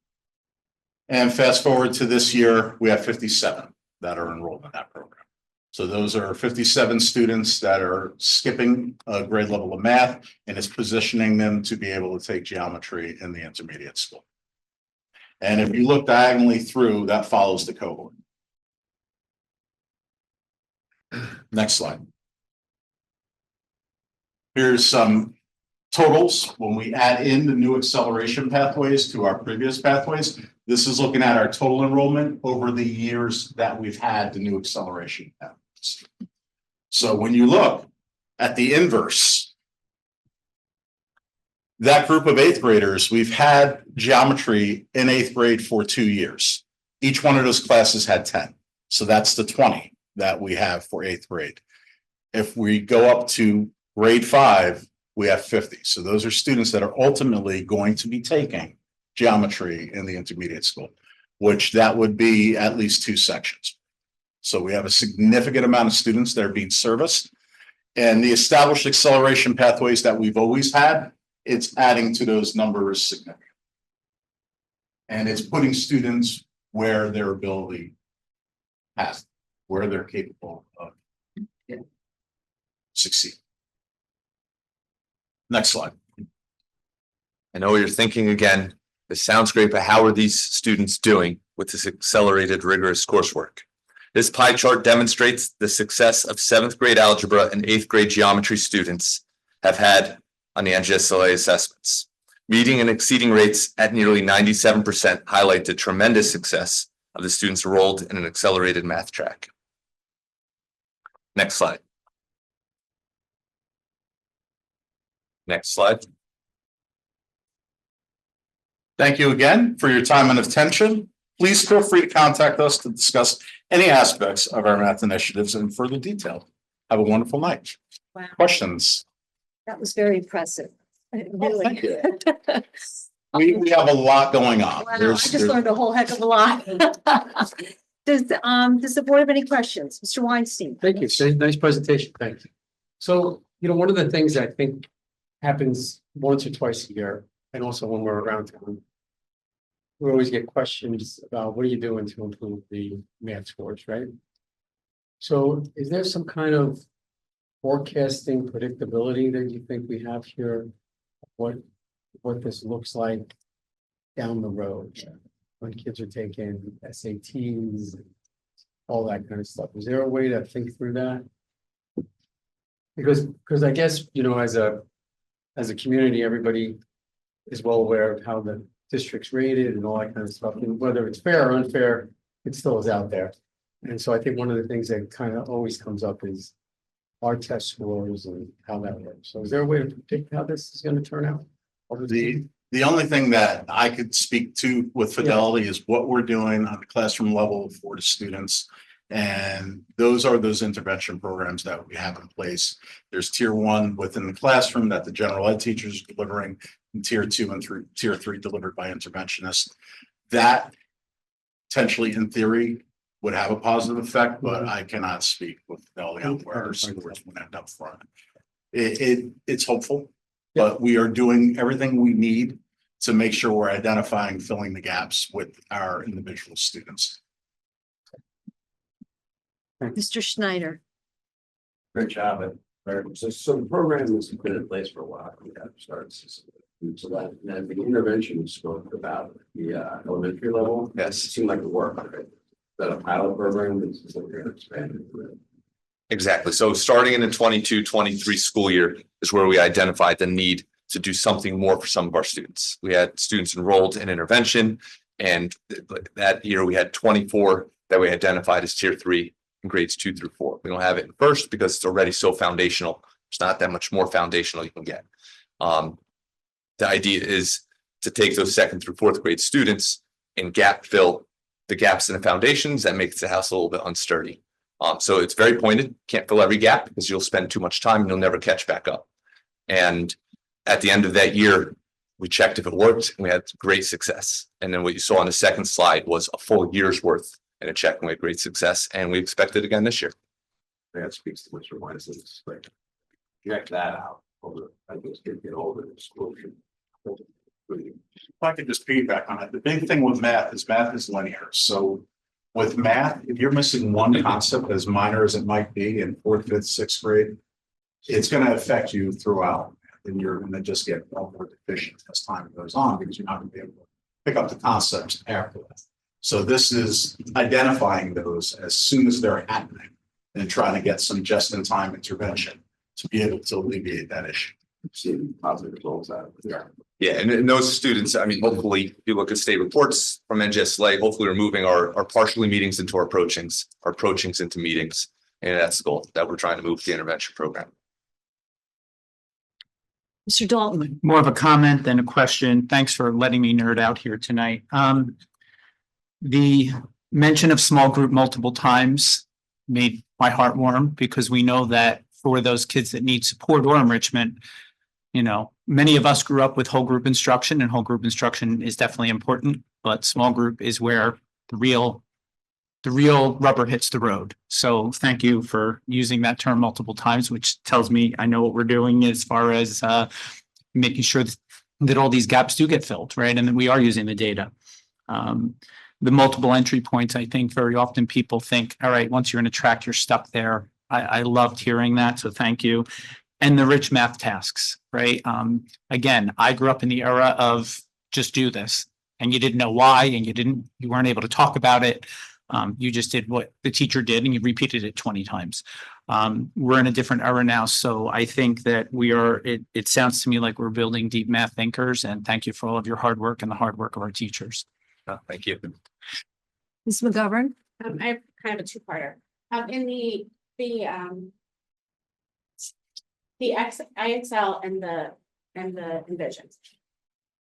And fast forward to this year, we have 57 that are enrolled in that program. So those are 57 students that are skipping a grade level of math, and it's positioning them to be able to take geometry in the intermediate school. And if you look diagonally through, that follows the cohort. Next slide. Here's some totals. When we add in the new acceleration pathways to our previous pathways, this is looking at our total enrollment over the years that we've had the new acceleration pathways. So when you look at the inverse, that group of 8th graders, we've had geometry in 8th grade for 2 years. Each one of those classes had 10. So that's the 20 that we have for 8th grade. If we go up to grade 5, we have 50. So those are students that are ultimately going to be taking geometry in the intermediate school, which that would be at least 2 sections. So we have a significant amount of students that are being serviced, and the established acceleration pathways that we've always had, it's adding to those numbers significantly. And it's putting students where their ability has, where they're capable of succeeding. Next slide. I know what you're thinking again. This sounds great, but how are these students doing with this accelerated rigorous coursework? This pie chart demonstrates the success of 7th grade algebra and 8th grade geometry students have had on the NGSLA assessments. Meeting and exceeding rates at nearly 97% highlight the tremendous success of the students enrolled in an accelerated math track. Next slide. Next slide. Thank you again for your time and attention. Please feel free to contact us to discuss any aspects of our math initiatives in further detail. Have a wonderful night. Wow. Questions? That was very impressive. Really. Thank you. We have a lot going on. Wow, I just learned a whole heck of a lot. Does the board have any questions? Mr. Weinstein? Thank you. Nice presentation. Thank you. So, one of the things I think happens once or twice a year, and also when we're around town, we always get questions about what are you doing to improve the math scores, right? So is there some kind of forecasting predictability that you think we have here? What this looks like down the road when kids are taking SATs, and all that kind of stuff? Is there a way to think through that? Because I guess, as a community, everybody is well aware of how the district's rated and all that kind of stuff. And whether it's fair or unfair, it still is out there. And so I think one of the things that kind of always comes up is our test scores and how that works. So is there a way to predict how this is going to turn out? The only thing that I could speak to with fidelity is what we're doing on the classroom level for the students And those are those intervention programs that we have in place. There's tier 1 within the classroom that the general ed teachers are delivering, and tier 2 and tier 3 delivered by interventionists. That potentially, in theory, would have a positive effect, but I cannot speak with fidelity on where our scores would end up from. It's hopeful, but we are doing everything we need to make sure we're identifying, filling the gaps with our individual students. Mr. Schneider. Great job. So the program has been in place for a while. We have started. So that, and the intervention you spoke about the elementary level. Yes. It seemed like it worked. Right? That a pilot program is something you're expanding. Exactly. So starting in the 22-23 school year is where we identified the need to do something more for some of our students. We had students enrolled in intervention, and that year we had 24 that we identified as tier 3 in grades 2 through 4. We don't have it in first because it's already so foundational. There's not that much more foundational you can get. The idea is to take those 2nd through 4th grade students and gap fill the gaps in the foundations that makes the house a little bit unsturdy. So it's very pointed, can't fill every gap because you'll spend too much time and you'll never catch back up. And at the end of that year, we checked if it worked and we had great success. And then what you saw on the second slide was a full year's worth in a check and we had great success, and we expect it again this year. That speaks to Mr. Weiss. Like, check that out. Over, I guess, get older in school. If I could just piggyback on it, the big thing with math is linear. So with math, if you're missing one concept, as minor as it might be in 4th, 5th, 6th grade, it's going to affect you throughout, and you're going to just get more deficient as time goes on because you're not going to be able to pick up the concepts after that. So this is identifying those as soon as they're happening and trying to get some just-in-time intervention to be able to alleviate that issue. Seeing positive results out of it. Yeah, and those students, I mean, hopefully, if you look at state reports from NGSLA, hopefully we're moving our partially meetings into our approachings into meetings. And that's the goal that we're trying to move the intervention program. Mr. Dalton. More of a comment than a question. Thanks for letting me nerd out here tonight. The mention of small group multiple times made my heart warm because we know that for those kids that need support or enrichment, you know, many of us grew up with whole group instruction, and whole group instruction is definitely important, but small group is where the real rubber hits the road. So thank you for using that term multiple times, which tells me I know what we're doing as far as making sure that all these gaps do get filled, right? And that we are using the data. The multiple entry points, I think very often people think, all right, once you're in a track, you're stuck there. I loved hearing that, so thank you. And the rich math tasks, right? Again, I grew up in the era of just do this, and you didn't know why, and you weren't able to talk about it. You just did what the teacher did, and you repeated it 20 times. We're in a different era now, so I think that it sounds to me like we're building deep math thinkers, and thank you for all of your hard work and the hard work of our teachers. Thank you. Ms. McGovern. I have kind of a two-parter. In the IXL and the Envision.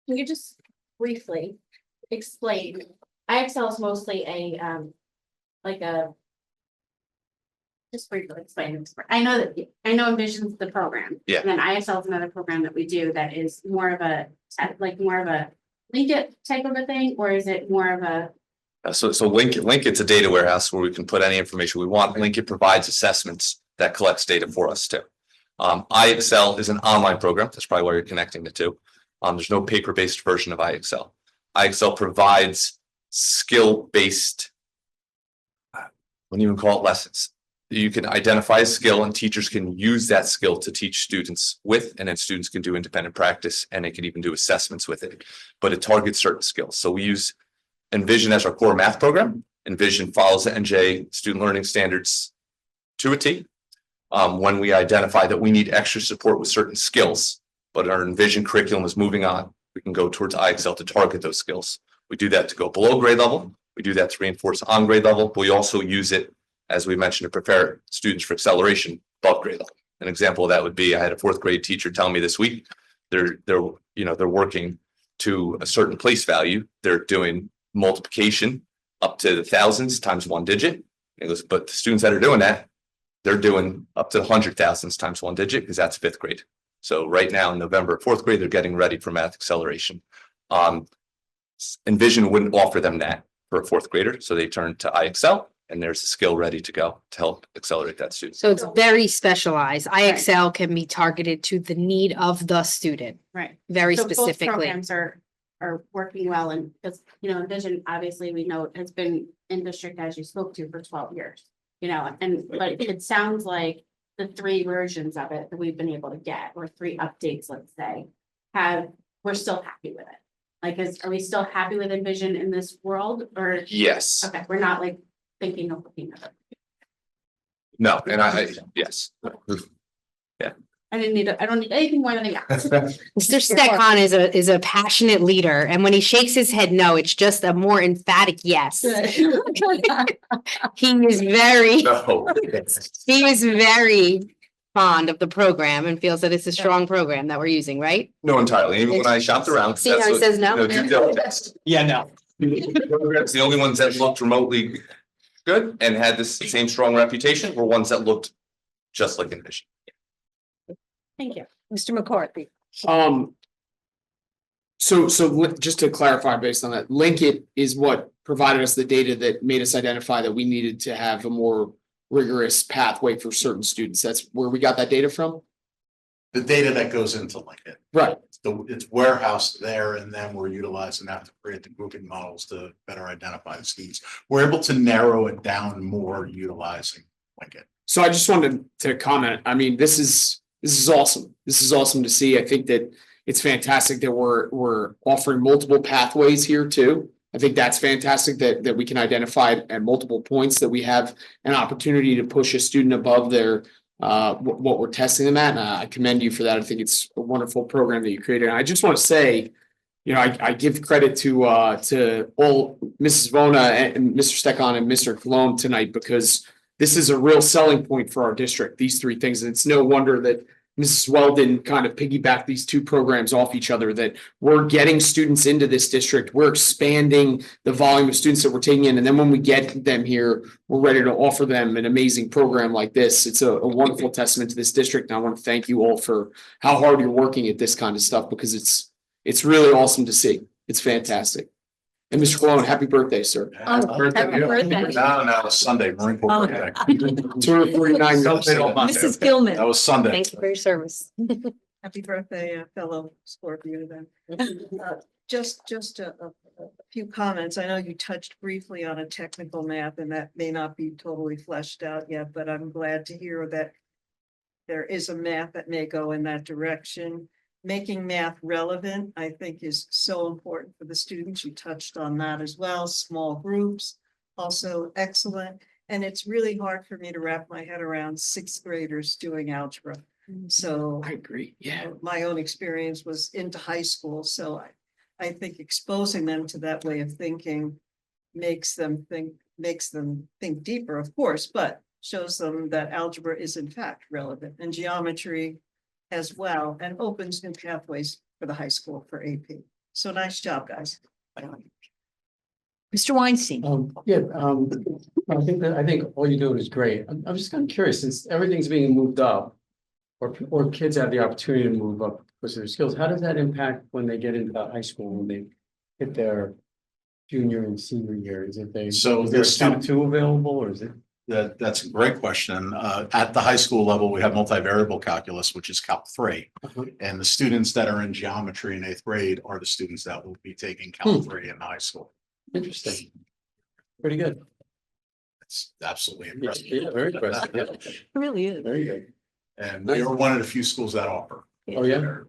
Can you just briefly explain? IXL is mostly just briefly explain. I know Envision's the program. Yeah. And then IXL is another program that we do that is more of a link it type of a thing, or is it more of a? So Linkit's a data warehouse where we can put any information we want. Linkit provides assessments that collects data for us too. IXL is an online program. That's probably why you're connecting the two. There's no paper-based version of IXL. IXL provides skill-based, I wouldn't even call it lessons. You can identify a skill and teachers can use that skill to teach students with, and then students can do independent practice and they can even do assessments with it, but it targets certain skills. So we use Envision as our core math program. Envision follows the NJ student learning standards to a T. When we identify that we need extra support with certain skills, but our Envision curriculum is moving on, we can go towards IXL to target those skills. We do that to go below grade level. We do that to reinforce on grade level, but we also use it, as we mentioned, to prepare students for acceleration above grade level. An example of that would be, I had a 4th grade teacher tell me this week, they're working to a certain place value. They're doing multiplication up to the thousands times one digit. He goes, but the students that are doing that, they're doing up to 100,000 times one digit because that's fifth grade. So right now in November, fourth grade, they're getting ready for math acceleration. Envision wouldn't offer them that for a fourth grader, so they turn to IXL and there's a skill ready to go to help accelerate that student. So it's very specialized. IXL can be targeted to the need of the student, Right. very So both specifically. Programs are working well, and because, you know, Envision, obviously, we know has been in district, as you spoke to, for 12 years. You know, but it sounds like the 3 versions of it that we've been able to get, or 3 updates, let's say, we're still happy with it. Like, are we still happy with Envision in this world, or? Yes, Okay, we're not like thinking of looking at it. no, and yes. I don't need anything more than a yes. Mr. Steckon is a passionate leader, and when he shakes his head no, it's just a more emphatic yes. He is very, No. he is very fond of the program and feels that it's a strong program that we're using, right? No, entirely. Even when I shopped around. See how that's he what- says no? due diligence. Yeah, no. Programs, the only ones that looked remotely good and had this same strong reputation were ones that looked just like Envision. Thank you. Mr. McCarthy. Just to clarify based on that, Linkit is what provided us the data that made us identify that we needed to have a more rigorous pathway for certain students. That's where we got that data from? The data that goes into Lincoln. Right. It's warehoused there, and then we're utilizing that to create the grouping models to better identify the students. We're able to narrow it down more utilizing Lincoln. So I just wanted to comment. I mean, this is awesome. This is awesome to see. I think that it's fantastic that we're offering multiple pathways here too. I think that's fantastic that we can identify at multiple points that we have an opportunity to push a student above their what we're testing them at. And I commend you for that. I think it's a wonderful program that you created. And I just want to say, you know, I give credit to all Mrs. Vona and Mr. Steckon and Mr. Cologne tonight, because this is a real selling point for our district, these 3 things. And it's no wonder that Mrs. Weldon kind of piggybacked these 2 programs off each other, that we're getting students into this district. We're expanding the volume of students that we're taking in. And then when we get them here, we're ready to offer them an amazing program like this. It's a wonderful testament to this district. And I want to thank you all for how hard you're working at this kind of stuff, because it's really awesome to see. It's fantastic. And Mr. Cologne, happy birthday, sir. Happy birthday. No, Sunday, Marine Corps birthday. 249 years. Mrs. Gilman. That was Sunday. Thank you for your service. Happy birthday, fellow Scorpio then. Just a few comments. I know you touched briefly on a technical math, and that may not be totally fleshed out yet, but I'm glad to hear that there is a math that may go in that direction. Making math relevant, I think, is so important for the students. You touched on that as well. Small groups, also excellent. And it's really hard for me to wrap my head around 6th graders doing algebra. So I agree. Yeah. my own experience was into high school, so I think exposing them to that way of thinking makes them think deeper, of course, but shows them that algebra is in fact relevant, and geometry as well, and opens new pathways for the high school for AP. So nice job, guys. Mr. Weinstein. I think all you're doing is great. I'm just kind of curious, since everything's being moved up, or kids have the opportunity to move up because of their skills, how does that impact when they get into high school, when they hit their junior and senior year? Is there the a student- Cal 2 available, or is it? That's a great question. At the high school level, we have multivariable calculus, which is Cal 3. And the students that are in geometry in 8th grade are the students that will be taking Cal 3 in high school. Interesting. Pretty good. It's absolutely Yeah, impressive. very impressive. Yeah, It really is. very good. And we are one of the few schools that offer. Oh, yeah.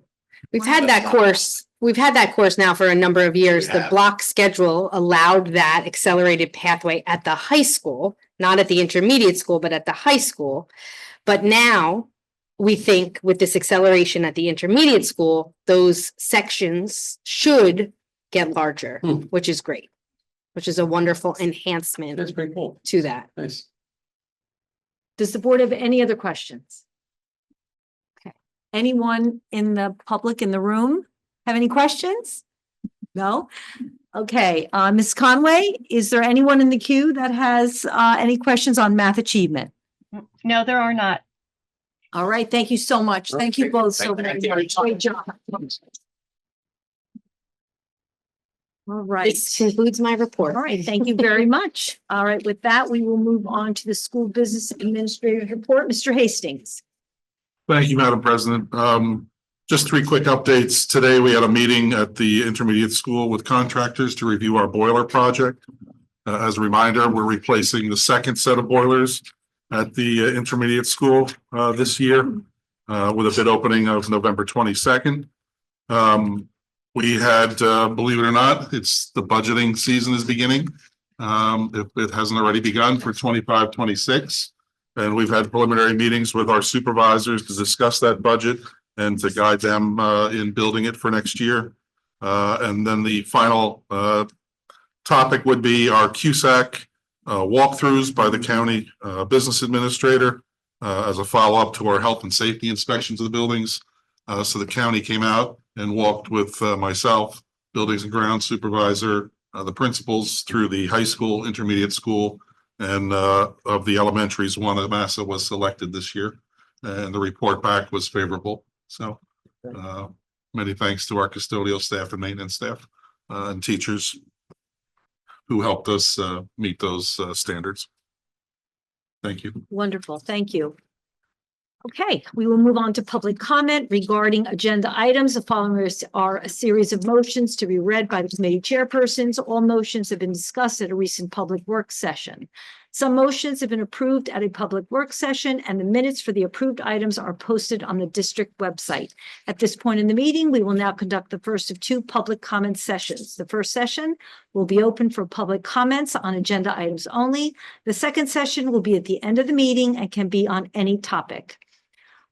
We've had that course. We've had that course now for a number of years. We The have. block schedule allowed that accelerated pathway at the high school, not at the intermediate school, but at the high school. But now we think with this acceleration at the intermediate school, those sections should get larger, which is great, which is a wonderful enhancement That's pretty cool. to that. Nice. Does the board have any other questions? Okay. Anyone in the public in the room have any questions? No? Okay, Ms. Conway, is there anyone in the queue that has any questions on math achievement? No, there are not. All right, thank you so much. Thank you both so very much. Great job. All right. This concludes my report. All right, thank you very much. All right, with that, we will move on to the school business administrator's report. Mr. Hastings. Thank you, Madam President. Just three quick updates. Today, we had a meeting at the intermediate school with contractors to review our boiler project. As a reminder, we're replacing the second set of boilers at the intermediate school this year with a bid opening of November 22nd. We had, believe it or not, it's the budgeting season is beginning. It hasn't already begun for 25-26. And we've had preliminary meetings with our supervisors to discuss that budget and to guide them in building it for next year. And then the final topic would be our CUSAC walkthroughs by the county business administrator as a follow-up to our health and safety inspections of the buildings. So the county came out and walked with myself, buildings and grounds supervisor, the principals through the high school, intermediate school, and of the elementaries, Wanamassa was selected this year, and the report back was favorable. So many thanks to our custodial staff and maintenance staff and teachers who helped us meet those standards. Thank you. Wonderful, thank you. Okay, we will move on to public comment regarding agenda items. The following are a series of motions to be read by the committee chairpersons. All motions have been discussed at a recent public work session. Some motions have been approved at a public work session, and the minutes for the approved items are posted on the district website. At this point in the meeting, we will now conduct the first of two public comment sessions. The first session will be open for public comments on agenda items only. The second session will be at the end of the meeting and can be on any topic.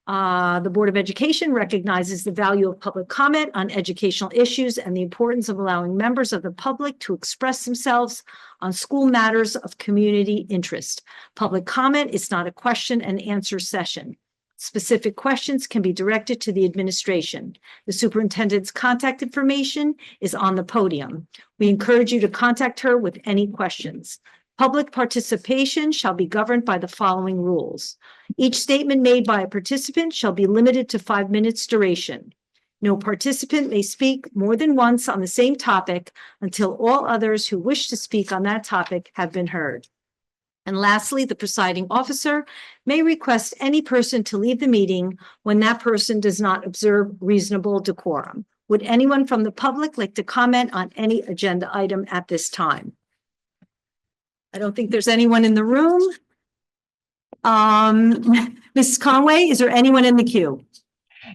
The Board of Education recognizes the value of public comment on educational issues and the importance of allowing members of the public to express themselves on school matters of community interest. Public comment is not a question and answer session. Specific questions can be directed to the administration. The superintendent's contact information is on the podium. We encourage you to contact her with any questions. Public participation shall be governed by the following rules. Each statement made by a participant shall be limited to 5 minutes duration. No participant may speak more than once on the same topic until all others who wish to speak on that topic have been heard. And lastly, the presiding officer may request any person to leave the meeting when that person does not observe reasonable decorum. Would anyone from the public like to comment on any agenda item at this time? I don't think there's anyone in the room. Mrs. Conway, is there anyone in the queue?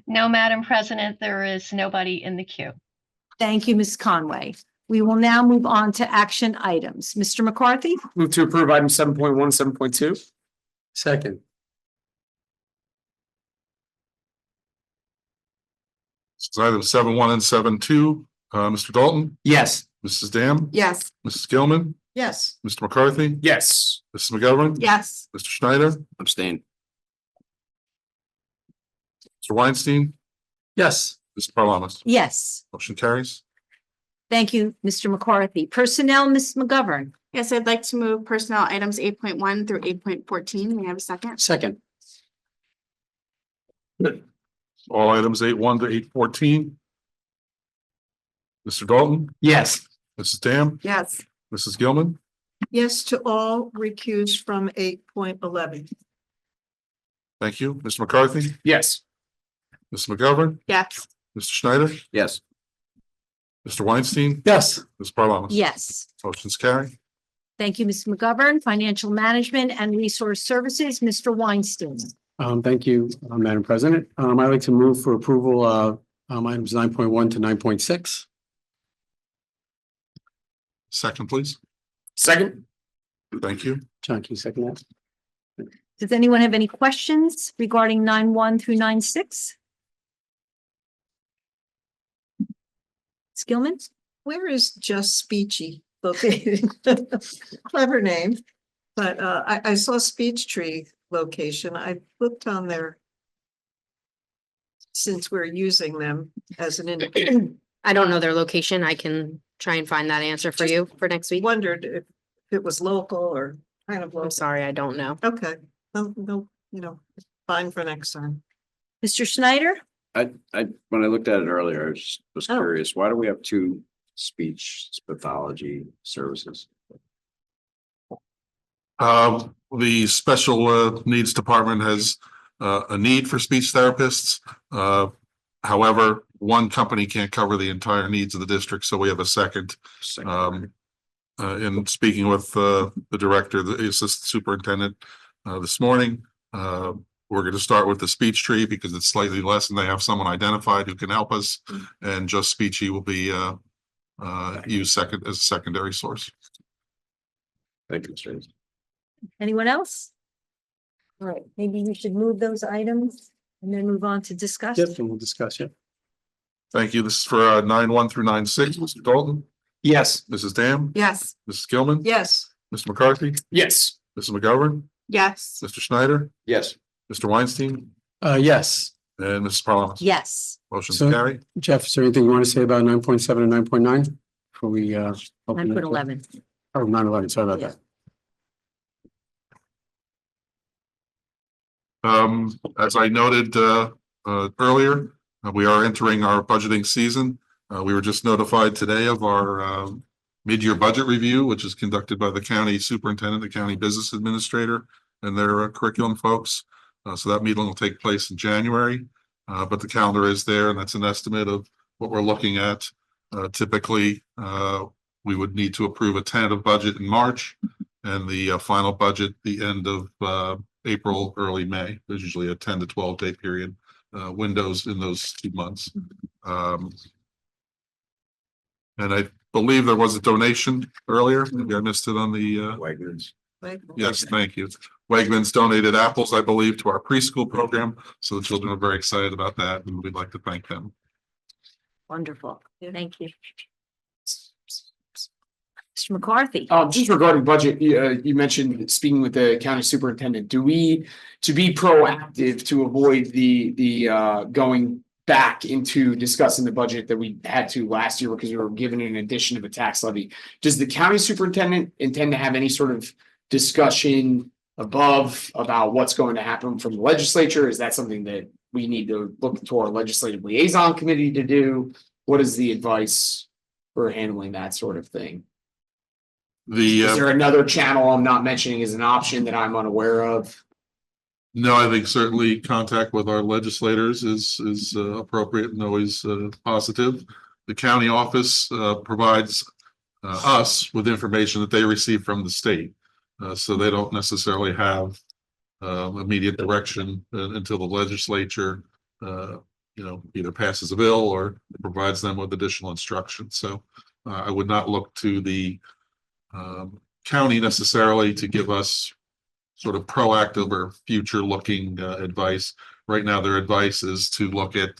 No, Madam President, there is nobody in the queue. Thank you, Ms. Conway. We will now move on to action items. Mr. McCarthy? Move to approve item 7.1, 7.2. Second. This is item 7.1 and 7.2. Mr. Dalton, Yes. Mrs. Dam, Yes. Mrs. Gilman, Yes. Mr. McCarthy, Yes. Mrs. McGovern. Yes. Mr. Schneider, Abstain. Mr. Weinstein, Yes. Mrs. Parliamentary. Yes. Motion carries. Thank you, Mr. McCarthy. Personnel, Ms. McGovern. Yes, I'd like to move personnel items 8.1 through 8.14. May I have a second? Second. All items 8.1 to 8.14. Mr. Dalton, Yes. Mrs. Dam, Yes. Mrs. Gilman, Yes to all, recused from 8.11. thank you. Mr. McCarthy, Yes. Mrs. McGovern, Yes. Mr. Schneider, Yes. Mr. Weinstein, Yes. Ms. Parliamentary. Yes. Motion's carry. Thank you, Ms. McGovern. Financial Management and Resource Services, Mr. Weinstein. Thank you, Madam President. I'd like to move for approval items 9.1 to 9.6. Second, please. Second. Thank you. John, can you second that? Does anyone have any questions regarding 9.1 through 9.6? Ms. Gilman? Where is Just Speechy located? Clever name, but I saw Speech Tree location. I looked on there since we're using them as an independent I don't know their location. I can try and find that answer for you for next week. Wondered if it was local or kind of I'm local. sorry, I don't know. Okay, no, fine for next time. Mr. Schneider? When I looked at it earlier, I was Oh. curious, why do we have two speech pathology services? The special needs department has a need for speech therapists. However, one company can't cover the entire needs of the district, so we have a second. In speaking with the director, the assistant superintendent this morning, we're going to start with the speech tree because it's slightly less and they have someone identified who can help us. And just speechy will be used second as a secondary source. Thank you, Mr. Hayes. Anyone else? All right, maybe we should move those items and then move on to discuss. Yes, and we'll discuss it. Thank you. This is for 9-1 through 9-6. Mr. Dalton, Yes. Mrs. Dam, Yes. Mrs. Gilman, Yes, Mr. McCarthy, Yes. Mrs. McGovern, Yes. Mr. Schneider, Yes. Mr. Weinstein, Yes. and Mrs. Parliament. Yes. Motion's So- carried. Jeff, is there anything you want to say about 9.7 and 9.9 before we open it up? 9.11. Oh, 9.11, sorry about that. As I noted earlier, we are entering our budgeting season. We were just notified today of our mid-year budget review, which is conducted by the county superintendent, the county business administrator, and their curriculum folks. So that meeting will take place in January, but the calendar is there, and that's an estimate of what we're looking at. Typically, we would need to approve a tentative budget in March, and the final budget the end of April, early May. There's usually a 10 to 12 day period windows in those 2 months. And I believe there was a donation earlier. Maybe I missed it on the Wagner's. yes, thank you. Wegmans donated apples, I believe, to our preschool program. So the children are very excited about that, and we'd like to thank them. Wonderful. Thank you. Mr. McCarthy? Just regarding budget, you mentioned speaking with the county superintendent, to be proactive to avoid the going back into discussing the budget that we had to last year because we were given an addition of a tax levy. Does the county superintendent intend to have any sort of discussion above about what's going to happen from the legislature? Is that something that we need to look to our legislative liaison committee to do? What is the advice for handling that sort of thing? Is there another channel I'm not mentioning as an option that I'm unaware of? No, I think certainly contact with our legislators is appropriate and always positive. The county office provides us with information that they receive from the state. So they don't necessarily have immediate direction until the legislature either passes a bill or provides them with additional instructions. So I would not look to the county necessarily to give us sort of proactive or future looking advice. Right now, their advice is to look at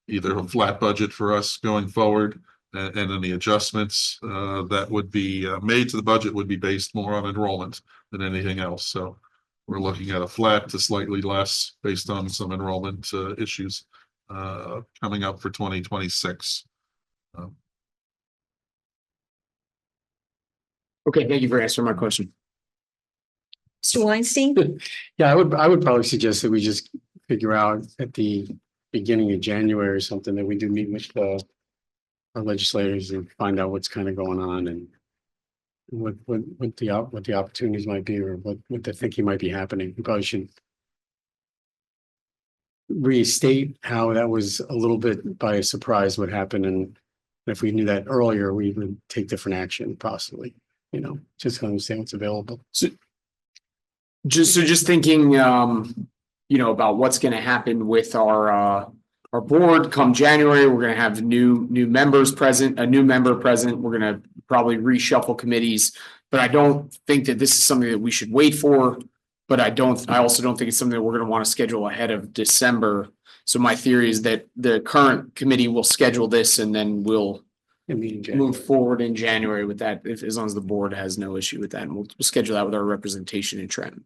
either a flat budget for us going forward and any adjustments that would be made to the budget would be based more on enrollment than anything else. So we're looking at a flat to slightly less based on some enrollment issues coming up for 2026. Okay, thank you for answering my question. Mr. Weinstein? Yeah, I would probably suggest that we just figure out at the beginning of January or something that we do meet with our legislators and find out what's kind of going on and what the opportunities might be or what they think might be happening. We probably should restate how that was a little bit by surprise what happened, and if we knew that earlier, we would take different action possibly, just to understand what's available. Just thinking, about what's going to happen with our board come January. We're going to have new members present, a new member present. We're going to probably reshuffle committees, but I don't think that this is something that we should wait for. But I also don't think it's something that we're going to want to schedule ahead of December. So my theory is that the current committee will schedule this and then we'll move forward in January with that, as long as the board has no issue with that. And we'll schedule that with our representation in Trenton.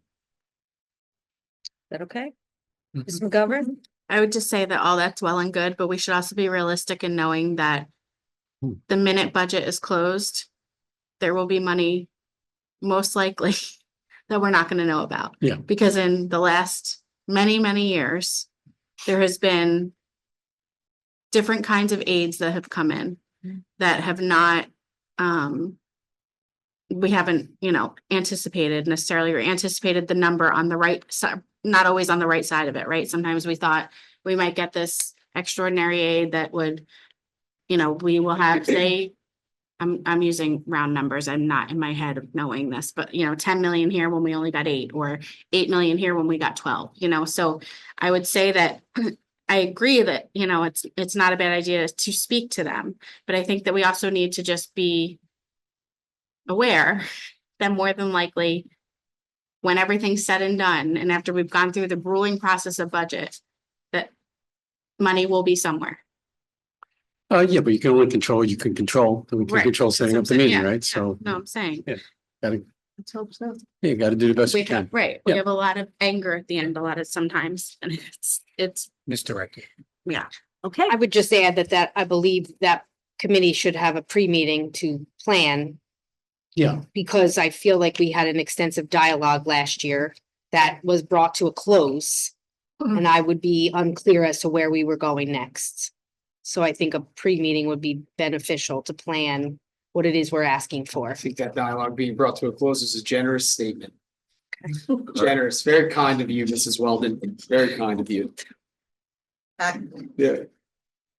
Is that okay? Ms. McGovern? I would just say that all that's well and good, but we should also be realistic in knowing that the minute budget is closed, there will be money most likely that we're not gonna know about. Yeah. Because in the last many, many years, there has been different kinds of aids that have come in that have not, we haven't, anticipated necessarily or anticipated the number on the right side, not always on the right side of it, right? Sometimes we thought we might get this extraordinary aid that would, we will have, say, I'm using round numbers. I'm not in my head of knowing this, but 10 million here when we only got 8, or 8 million here when we got 12, so I would say that I agree that, it's not a bad idea to speak to them, but I think that we also need to just be aware that more than likely, when everything's said and done, and after we've gone through the grueling process of budget, that money will be somewhere. Yeah, but you can only control what you can control. And we can Right. control setting up That's the what I'm meeting, saying, right? So No, I'm saying, gotta, Let's hope so. you gotta do the best we you can. right, we Yeah. have a lot of anger at the end, a lot of sometimes, and it's, Misdirected. yeah. Okay, I would just add that I believe that committee should have a pre-meeting to plan, Yeah, because I feel like we had an extensive dialogue last year that was brought to a close. And I would be unclear as to where we were going next. So I think a pre-meeting would be beneficial to plan what it is we're asking for. I think that dialogue being brought to a close is a generous statement. Generous, very kind of you, Mrs. Weldon, very kind of you. Yeah.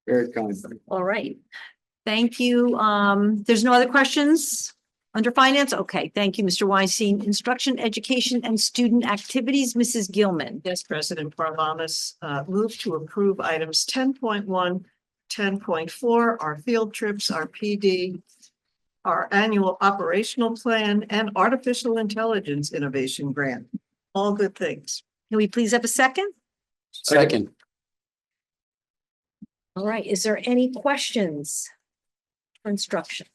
Very kind. all right. Thank you. There's no other questions under finance? Okay, thank you, Mr. Weinstein. Instruction, education, and student activities, Mrs. Gilman. Yes, President Parvalis, move to approve items 10.1, 10.4, our field trips, our PD, our annual operational plan, and artificial intelligence innovation grant. All good things. Can we please have a second? second. All right, is there any questions for instruction?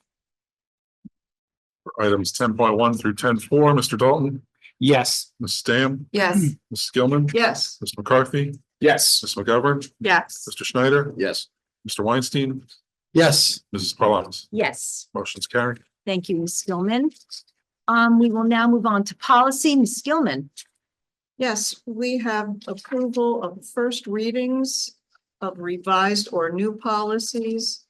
Items 10.1 through 10.4, Mr. Dalton, Yes. Ms. Stamm, Yes. Mrs. Gilman, Yes. Ms. McCarthy, Yes. Ms. McGovern, Yes. Mr. Schneider, Yes. Mr. Weinstein, Yes, Mrs. Parlavas. Yes, Motion's carried. thank you, Ms. Gilman. We will now move on to policy, Ms. Gilman. Yes, we have approval of first readings of revised or new policies.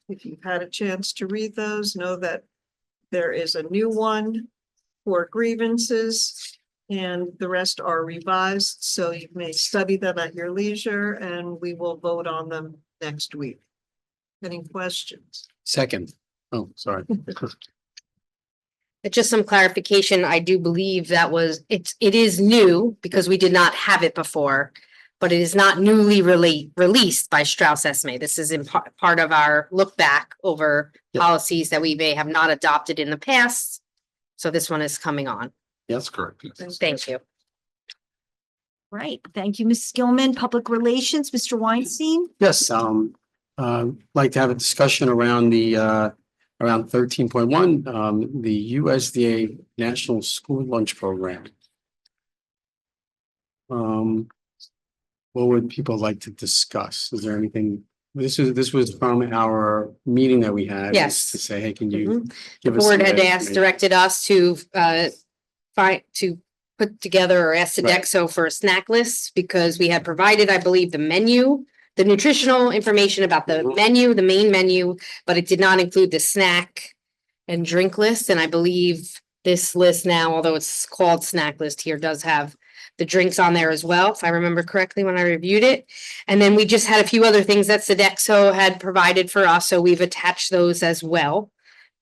If you've had a chance to read those, know that there is a new one for grievances and the rest are revised, so you may study them at your leisure and we will vote on them next week. Any questions? second. Oh, sorry. Just some clarification, I do believe it is new because we did not have it before, but it is not newly released by Strauss Esme. This is in part of our look back over Yep. policies that we may have not adopted in the past. So this one is coming on. That's correct. Yes. Thank you. Right, thank you, Ms. Gilman. Public Relations, Mr. Weinstein. Yes, like to have a discussion around around 13.1, the USDA National School Lunch Program. What would people like to discuss? Is there anything? This was from our meeting that we had. Yes. To say, hey, can you Mhm. The give us? board some had asked, information? directed us to put together or ask Sodexo for a snack list because we had provided, I believe, the menu, the nutritional information about the menu, the main menu, but it did not include the snack and drink list. And I believe this list now, although it's called snack list here, does have the drinks on there as well, if I remember correctly when I reviewed it. And then we just had a few other things that Sodexo had provided for us, so we've attached those as well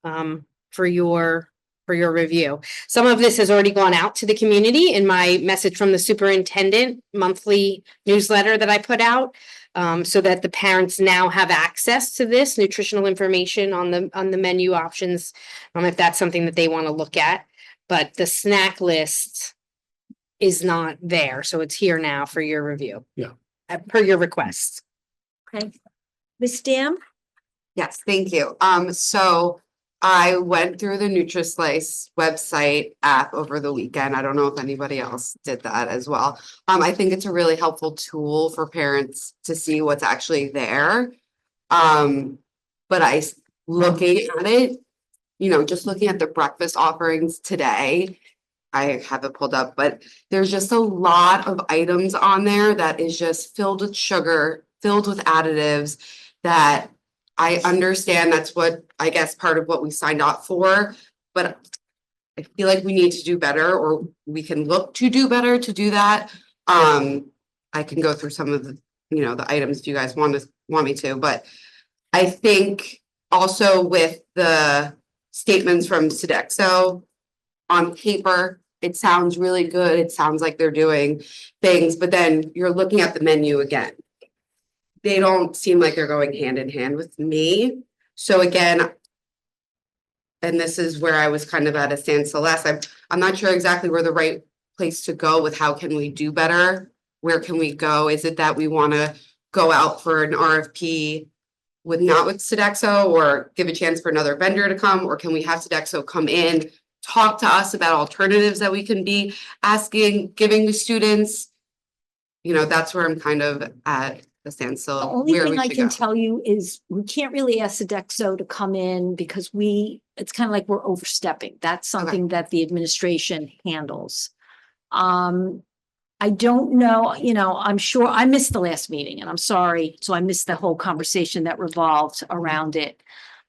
for your review. Some of this has already gone out to the community in my message from the superintendent monthly newsletter that I put out, so that the parents now have access to this nutritional information on the menu options, if that's something that they want to look at. But the snack list is not there, so it's here now for your review. Yeah. Per your request. Okay. Ms. Dam? Yes, thank you. So I went through the NutriSlice website app over the weekend. I don't know if anybody else did that as well. I think it's a really helpful tool for parents to see what's actually there. But looking at it, just looking at the breakfast offerings today, I have it pulled up, but there's just a lot of items on there that is just filled with sugar, filled with additives that I understand that's what, I guess, part of what we signed up for, but I feel like we need to do better, or we can look to do better to do that. I can go through some of the, the items if you guys want me to, but I think also with the statements from Sodexo, on paper, it sounds really good. It sounds like they're doing things, but then you're looking at the menu again. They don't seem like they're going hand in hand with me. So again, and this is where I was kind of at a standstill last. I'm not sure exactly where the right place to go with how can we do better? Where can we go? Is it that we want to go out for an RFP with Sodexo, or give a chance for another vendor to come, or can we have Sodexo come in, talk to us about alternatives that we can be asking, giving the students? That's where I'm kind of at the standstill. The only where thing we I should can go. tell you is we can't really ask Sodexo to come in because it's kind of like we're overstepping. That's something that the administration handles. I don't know, I'm sure I missed the last meeting and I'm sorry. So I missed the whole conversation that revolved around it.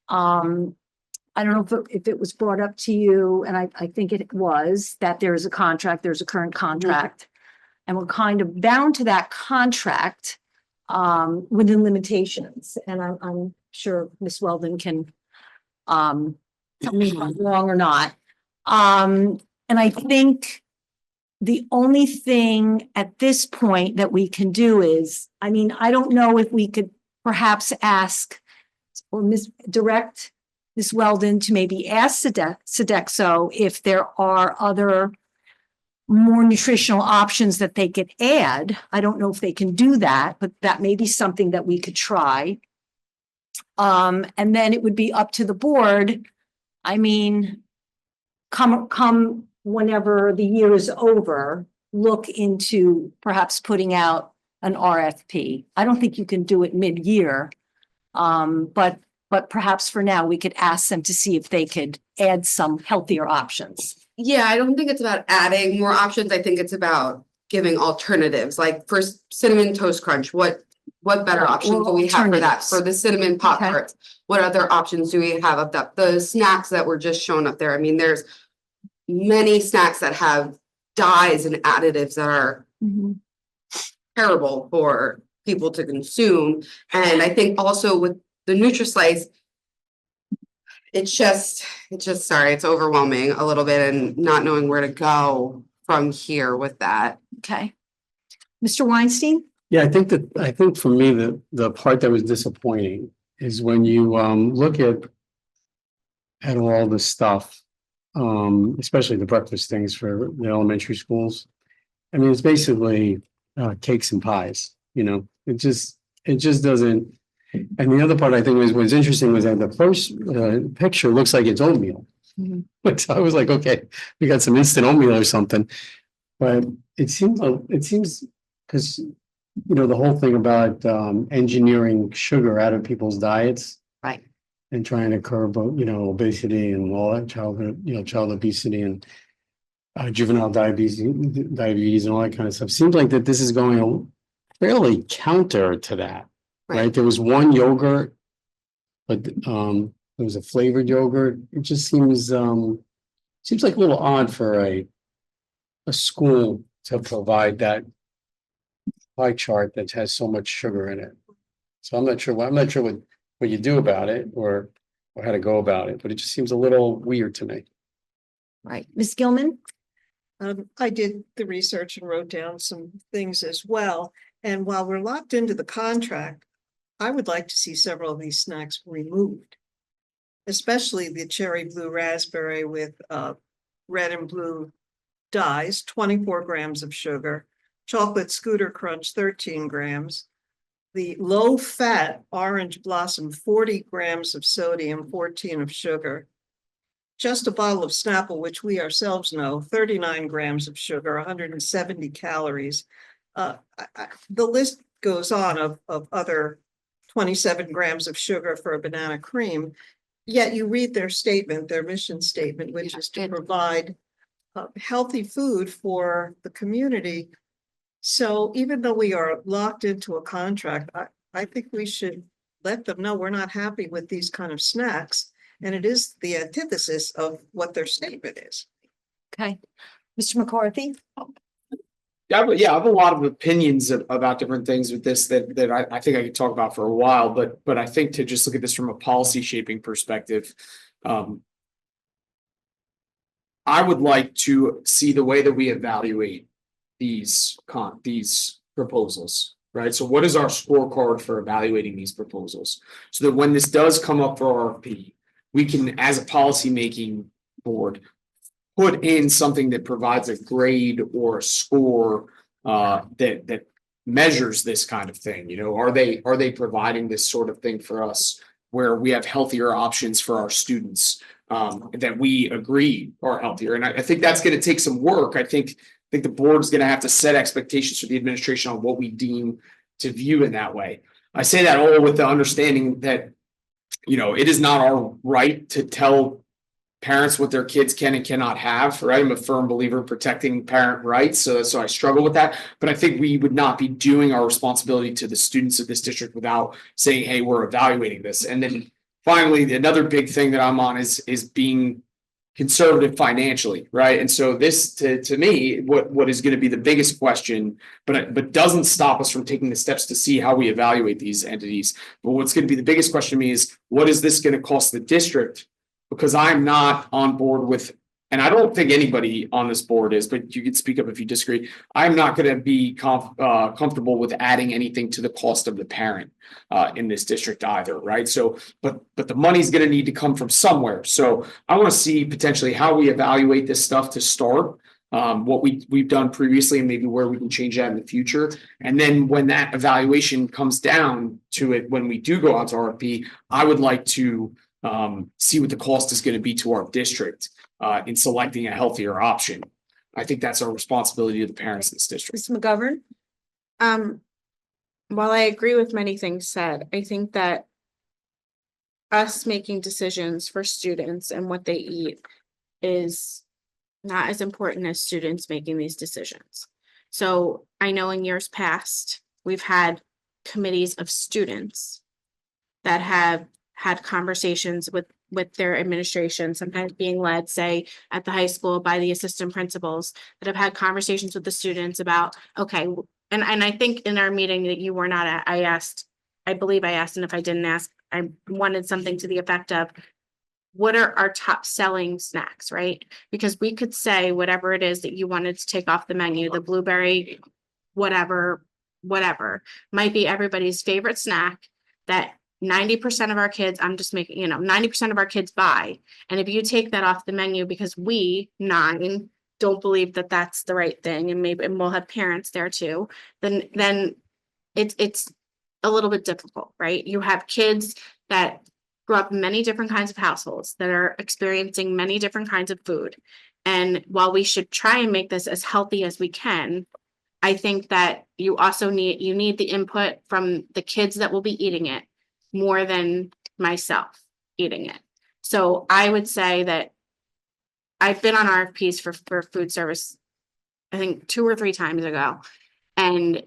I don't know if it was brought up to you, and I think it was, that there is a contract, there's a current contract. And we're kind of bound to that contract within limitations. And I'm sure Ms. Weldon can tell me if I'm wrong or not. And I think the only thing at this point that we can do is, I mean, I don't know if we could perhaps ask or direct Ms. Weldon to maybe ask Sodexo if there are other more nutritional options that they could add. I don't know if they can do that, but that may be something that we could try. And then it would be up to the board. I mean, come whenever the year is over, look into perhaps putting out an RFP. I don't think you can do it mid-year. But perhaps for now, we could ask them to see if they could add some healthier options. Yeah, I don't think it's about adding more options. I think it's about giving alternatives, like for Cinnamon Toast Crunch, what better options do we have for that? Alternatives. For the cinnamon Pop Okay. Tarts, what other options do we have of that? The snacks that were just shown up there. I mean, there's many snacks that have dyes and additives that are terrible for people to consume. And I think also with the Nutri-Slice, it's overwhelming a little bit and not knowing where to go from here with that. Okay. Mr. Weinstein? Yeah, I think for me, the part that was disappointing is when you look at all the stuff, especially the breakfast things for the elementary schools. I mean, it's basically cakes and pies, it just doesn't. And the other part I think was interesting was that the first picture looks like it's oatmeal. But I was like, okay, we got some instant oatmeal or something. But it seems because the whole thing about engineering sugar out of people's diets, Right. and trying to curb obesity and all that child obesity and juvenile diabetes and all that kind of stuff. Seems like that this is going fairly counter to that. Right. There was one yogurt, but there was a flavored yogurt. It just seems like a little odd for a school to provide that pie chart that has so much sugar in it. So I'm not sure what you do about it or how to go about it, but it just seems a little weird to me. Right. Ms. Gilman? I did the research and wrote down some things as well. And while we're locked into the contract, I would like to see several of these snacks removed, especially the cherry blue raspberry with red and blue dyes, 24 grams of sugar, chocolate scooter crunch, 13 grams, the low fat orange blossom, 40 grams of sodium, 14 of sugar, just a bottle of Snapple, which we ourselves know, 39 grams of sugar, 170 calories. The list goes on of other 27 grams of sugar for a banana cream. Yet you read their statement, their mission statement, which is to provide healthy food for the community. So even though we are locked into a contract, I think we should let them know we're not happy with these kind of snacks. And it is the antithesis of what their statement is. Okay. Mr. McCarthy? Yeah, I have a lot of opinions about different things with this that I think I could talk about for a while, but I think to just look at this from a policy shaping perspective, I would like to see the way that we evaluate these proposals, right? So what is our scorecard for evaluating these proposals? So that when this does come up for RFP, we can, as a policy making board, put in something that provides a grade or a score that measures this kind of thing. You know, are they providing this sort of thing for us where we have healthier options for our students that we agree are healthier? And I think that's going to take some work. I think the board is going to have to set expectations for the administration on what we deem to view in that way. I say that all with the understanding that, you know, it is not our right to tell parents what their kids can and cannot have, right? I'm a firm believer in protecting parent rights, so I struggle with that. But I think we would not be doing our responsibility to the students of this district without saying, hey, we're evaluating this. And then finally, another big thing that I'm on is being conservative financially, right? And so this, to me, what is going to be the biggest question, but doesn't stop us from taking the steps to see how we evaluate these entities. But what's going to be the biggest question to me is, what is this going to cost the district? Because I'm not on board with, and I don't think anybody on this board is, but you can speak up if you disagree. I'm not going to be comfortable with adding anything to the cost of the parent in this district either, right? So, but the money's going to need to come from somewhere. So I want to see potentially how we evaluate this stuff to start, what we've done previously and maybe where we can change that in the future. And then when that evaluation comes down to it, when we do go out to RFP, I would like to see what the cost is going to be to our district in selecting a healthier option. I think that's our responsibility to the parents in this district. Ms. McGovern? While I agree with many things said, I think that us making decisions for students and what they eat is not as important as students making these decisions. So I know in years past, we've had committees of students that have had conversations with their administration, sometimes being led, say, at the high school by the assistant principals, that have had conversations with the students about, okay, and I think in our meeting that you were not at, I believe I asked, and if I didn't ask, I wanted something to the effect of, what are our top selling snacks, right? Because we could say whatever it is that you wanted to take off the menu, the blueberry, whatever, might be everybody's favorite snack that 90% of our kids, I'm just making, 90% of our kids buy. And if you take that off the menu because we 9 don't believe that that's the right thing, and we'll have parents there too, then it's a little bit difficult, right? You have kids that grew up in many different kinds of households that are experiencing many different kinds of food. And while we should try and make this as healthy as we can, I think that you also need the input from the kids that will be eating it more than myself eating it. So I would say that I've been on RFPs for food service, I think 2 or 3 times ago. And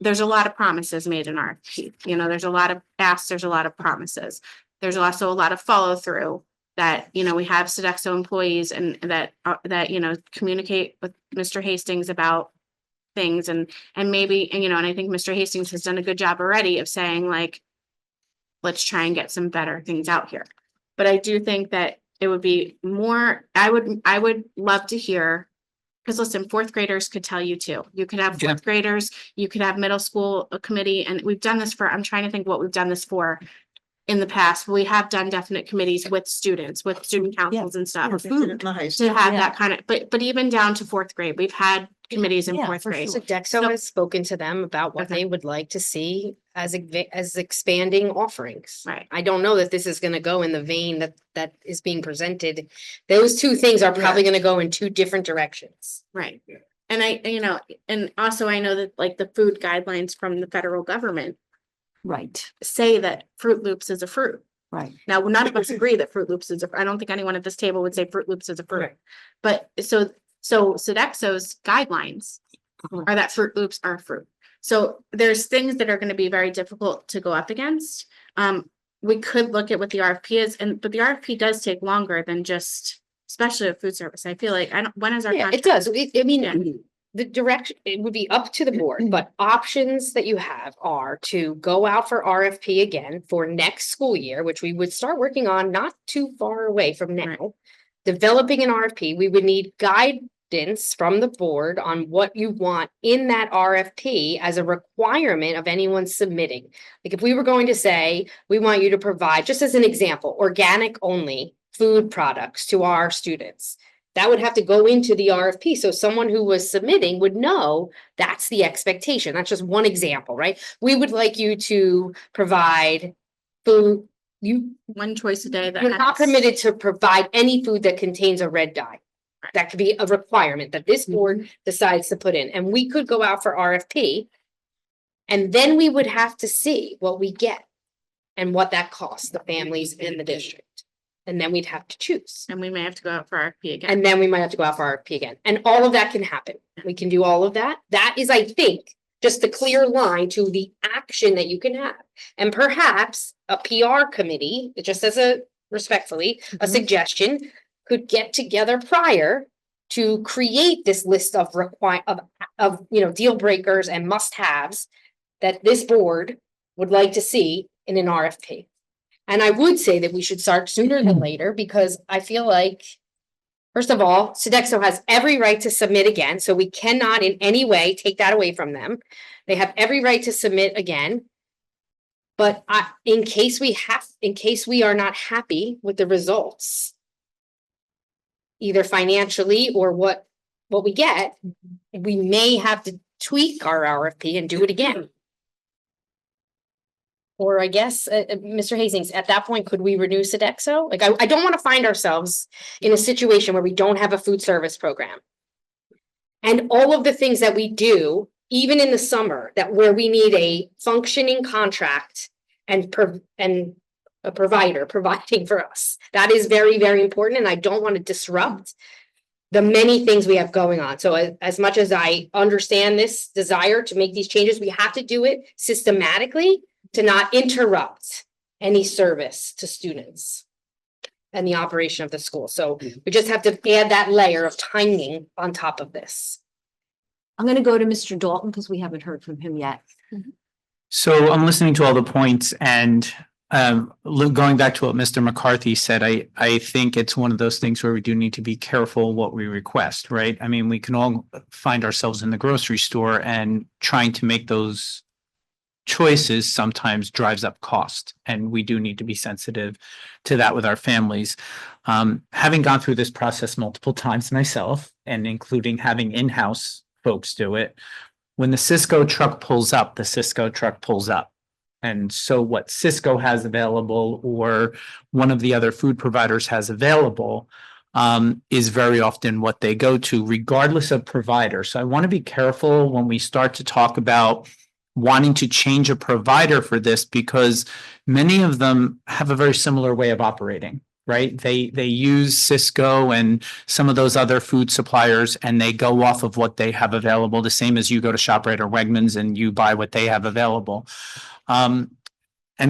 there's a lot of promises made in RFP. There's a lot of asks, there's a lot of promises. There's also a lot of follow through that, we have Sodexo employees and that communicate with Mr. Hastings about things and maybe, and I think Mr. Hastings has done a good job already of saying, like, let's try and get some better things out here. But I do think that it would be more, I would love to hear, because listen, 4th graders could tell you too. You could have 4th graders, you could have middle school committee, and we've done this I'm trying to think what we've done this for in the past. We have done definite committees with students, with student councils and stuff. To have that kind of, but even down to 4th grade, we've had committees in 4th grade. Sodexo has spoken to them about what they would like to see as expanding offerings. Right. I don't know that this is going to go in the vein that is being presented. Those 2 things are probably going to go in 2 different directions. Right. And and also I know that like the food guidelines from the federal government Right, say that Fruit Loops is a fruit. right. Now, none of us agree that Fruit Loops is I don't think anyone at this table would say Fruit Loops is a fruit. Correct. But so Sodexo's guidelines are that Fruit Loops are a fruit. So there's things that are going to be very difficult to go up against. We could look at what the RFP is, but the RFP does take longer than just, especially with food service. I feel like when is our Yeah, it contract? does. I mean, the direction, it would be up to the board, but options that you have are to go out for RFP again for next school year, which we would start working on not too far away from now. Developing an RFP, we would need guidance from the board on what you want in that RFP as a requirement of anyone submitting. Like if we were going to say, we want you to provide, just as an example, organic only food products to our students. That would have to go into the RFP. So someone who was submitting would know that's the expectation. That's just one example, right? We would like you to provide food. One choice a day that You're not has- permitted to provide any food that contains a red dye. That could be a requirement that this board decides to put in, and we could go out for RFP. And then we would have to see what we get and what that costs the families in the district. And then we'd have to choose. And we may have to go out for RFP again. And then we might have to go out for RFP again. And all of that can happen. We can do all of that. That is, I think, just a clear line to the action that you can have. And perhaps a PR committee, just as a respectfully, a suggestion, could get together prior to create this list of deal breakers and must-haves that this board would like to see in an RFP. And I would say that we should start sooner than later, because I feel like, first of all, Sodexo has every right to submit again, so we cannot in any way take that away from them. They have every right to submit again. But in case we are not happy with the results, either financially or what we get, we may have to tweak our RFP and do it again. Or I guess, Mr. Hastings, at that point, could we renew Sodexo? Like, I don't want to find ourselves in a situation where we don't have a food service program. And all of the things that we do, even in the summer, where we need a functioning contract and a provider providing for us. That is very, very important, and I don't want to disrupt the many things we have going on. So as much as I understand this desire to make these changes, we have to do it systematically to not interrupt any service to students and the operation of the school. So we just have to add that layer of timing on top of this. I'm going to go to Mr. Dalton because we haven't heard from him yet. So I'm listening to all the points and going back to what Mr. McCarthy said, I think it's one of those things where we do need to be careful what we request, right? I mean, we can all find ourselves in the grocery store, and trying to make those choices sometimes drives up cost, and we do need to be sensitive to that with our families. Having gone through this process multiple times myself, and including having in-house folks do it, when the Cisco truck pulls up, the Cisco truck pulls up. And so what Cisco has available, or one of the other food providers has available, is very often what they go to, regardless of provider. So I want to be careful when we start to talk about wanting to change a provider for this, because many of them have a very similar way of operating, right? They use Cisco and some of those other food suppliers, and they go off of what they have available, the same as you go to ShopRite or Wegmans and you buy what they have available. And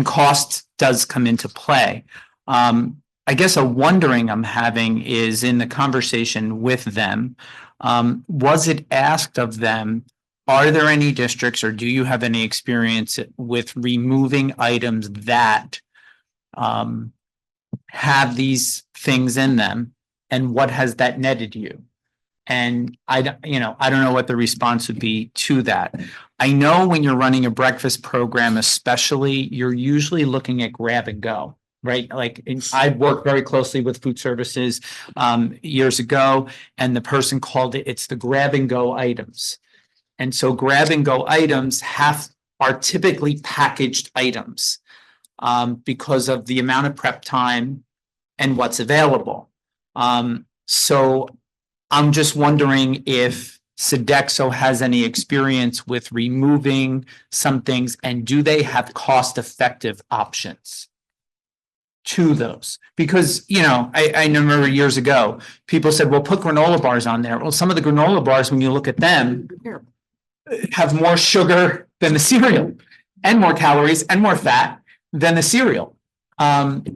cost does come into play. I guess a wondering I'm having is, in the conversation with them, was it asked of them, are there any districts, or do you have any experience with removing items that have these things in them, and what has that netted you? And I don't know what the response would be to that. I know when you're running a breakfast program, especially, you're usually looking at grab and go, right? Like, I've worked very closely with food services years ago, and the person called it's the grab and go items. And so grab and go items are typically packaged items because of the amount of prep time and what's available. So I'm just wondering if Sodexo has any experience with removing some things, and do they have cost-effective options to those? Because, you know, I remember years ago, people said, well, put granola bars on there. Well, some of the granola bars, when you look at them, have more sugar than the cereal, and more calories and more fat than the cereal.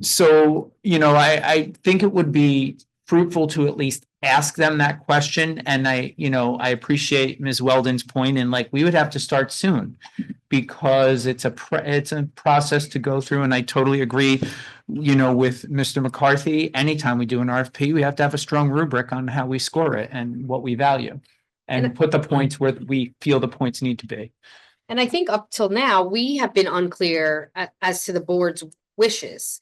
So, you know, I think it would be fruitful to at least ask them that question. And I appreciate Ms. Weldon's point, and like, we would have to start soon because it's a process to go through. And I totally agree, you know, with Mr. McCarthy. Anytime we do an RFP, we have to have a strong rubric on how we score it and what we value, and put the points where we feel the points need to be. And I think up till now, we have been unclear as to the board's wishes.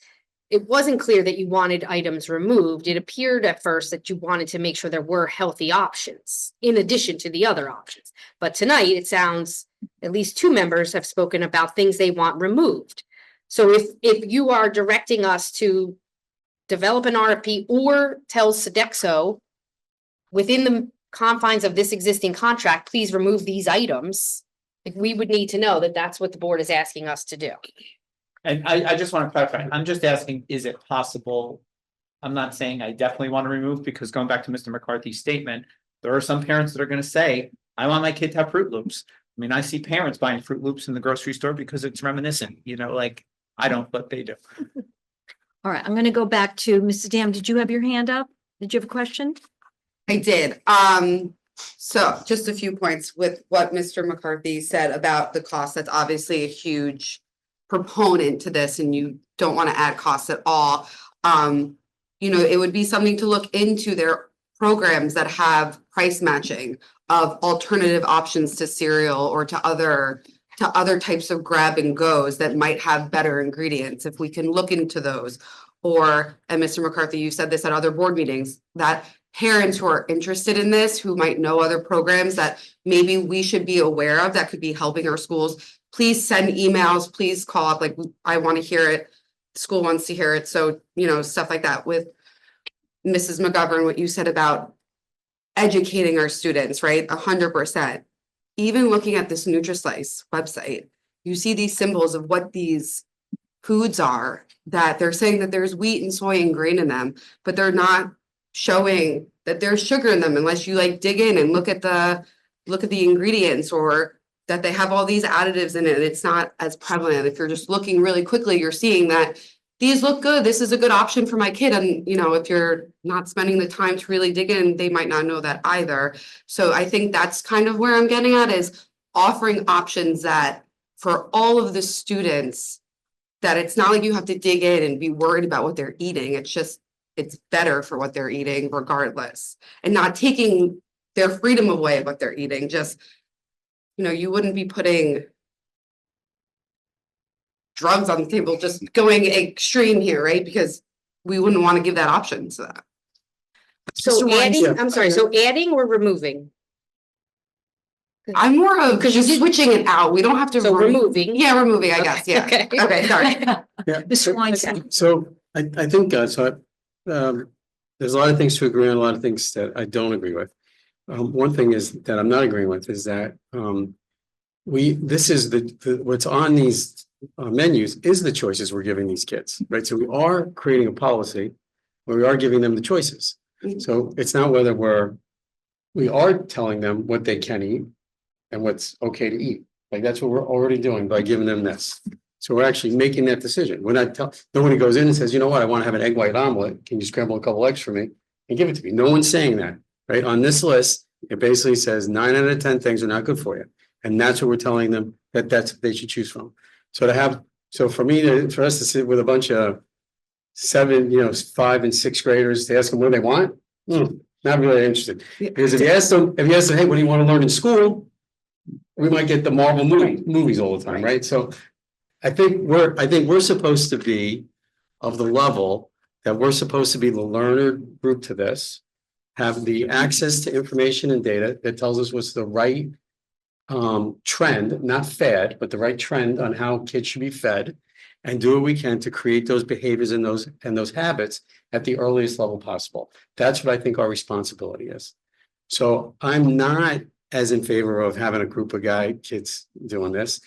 It wasn't clear that you wanted items removed. It appeared at first that you wanted to make sure there were healthy options in addition to the other options. But tonight, it sounds at least two members have spoken about things they want removed. So if you are directing us to develop an RFP or tell Sodexo within the confines of this existing contract, please remove these items, like, we would need to know that that's what the board is asking us to do. And I just want to clarify, I'm just asking, is it possible? I'm not saying I definitely want to remove, because going back to Mr. McCarthy's statement, there are some parents that are going to say, I want my kid to have Fruit Loops. I mean, I see parents buying Fruit Loops in the grocery store because it's reminiscent, you know, like, I don't, but they do. All right, I'm going to go back to Mrs. Dam. Did you have your hand up? Did you have a question? I did. So just a few points with what Mr. McCarthy said about the cost. That's obviously a huge proponent to this, and you don't want to add costs at all. You know, it would be something to look into their programs that have price matching of alternative options to cereal or to other types of grab and goes that might have better ingredients. If we can look into those, or, and Mr. McCarthy, you said this at other board meetings, that parents who are interested in this, who might know other programs that maybe we should be aware of that could be helping our schools, please send emails, please call up, like, I want to hear it, school wants to hear it. So, you know, stuff like that. With Mrs. McGovern, what you said about educating our students, right? 100%. Even looking at this NutriSlice website, you see these symbols of what these foods are, that they're saying that there's wheat and soy and grain in them, but they're not showing that there's sugar in them unless you like dig in and look at the ingredients, or that they have all these additives in it. It's not as prevalent. If you're just looking really quickly, you're seeing that these look good. This is a good option for my kid. And, you know, if you're not spending the time to really dig in, they might not know that either. So I think that's kind of where I'm getting at, is offering options that for all of the students, that it's not like you have to dig in and be worried about what they're eating. It's just, it's better for what they're eating regardless, and not taking their freedom away of what they're eating. Just, you know, you wouldn't be putting drugs on the table, just going extreme here, right? Because we wouldn't want to give that option to that. So Mr. Weinstein. adding, I'm sorry, so adding or removing? I'm more of just switching it out. We don't have to. So removing. Yeah, removing, I guess, yeah. Okay. Okay, sorry. Yeah. Mr. Weinstein. So I think, there's a lot of things to agree on, a lot of things that I don't agree with. One thing is that I'm not agreeing with is that this is the what's on these menus is the choices we're giving these kids, right? So we are creating a policy where we are giving them the choices. So it's not whether we are telling them what they can eat and what's okay to eat. Like, that's what we're already doing by giving them this. So we're actually making that decision. We're not nobody goes in and says, you know what, I want to have an egg white omelet. Can you scramble a couple eggs for me and give it to me? No one's saying that, right? On this list, it basically says 9 out of 10 things are not good for you. And that's what we're telling them that's what they should choose from. So for us to sit with a bunch of 5 and 6 graders to ask them what they want, not really interested. Because if you ask them, hey, what do you want to learn in school? We might get the Marvel movies all the time, right? So I think we're supposed to be of the level that we're supposed to be the learner group to this, have the access to information and data that tells us what's the right trend, not fad, but the right trend on how kids should be fed, and do what we can to create those behaviors and those habits at the earliest level possible. That's what I think our responsibility is. So I'm not as in favor of having a group of kids doing this.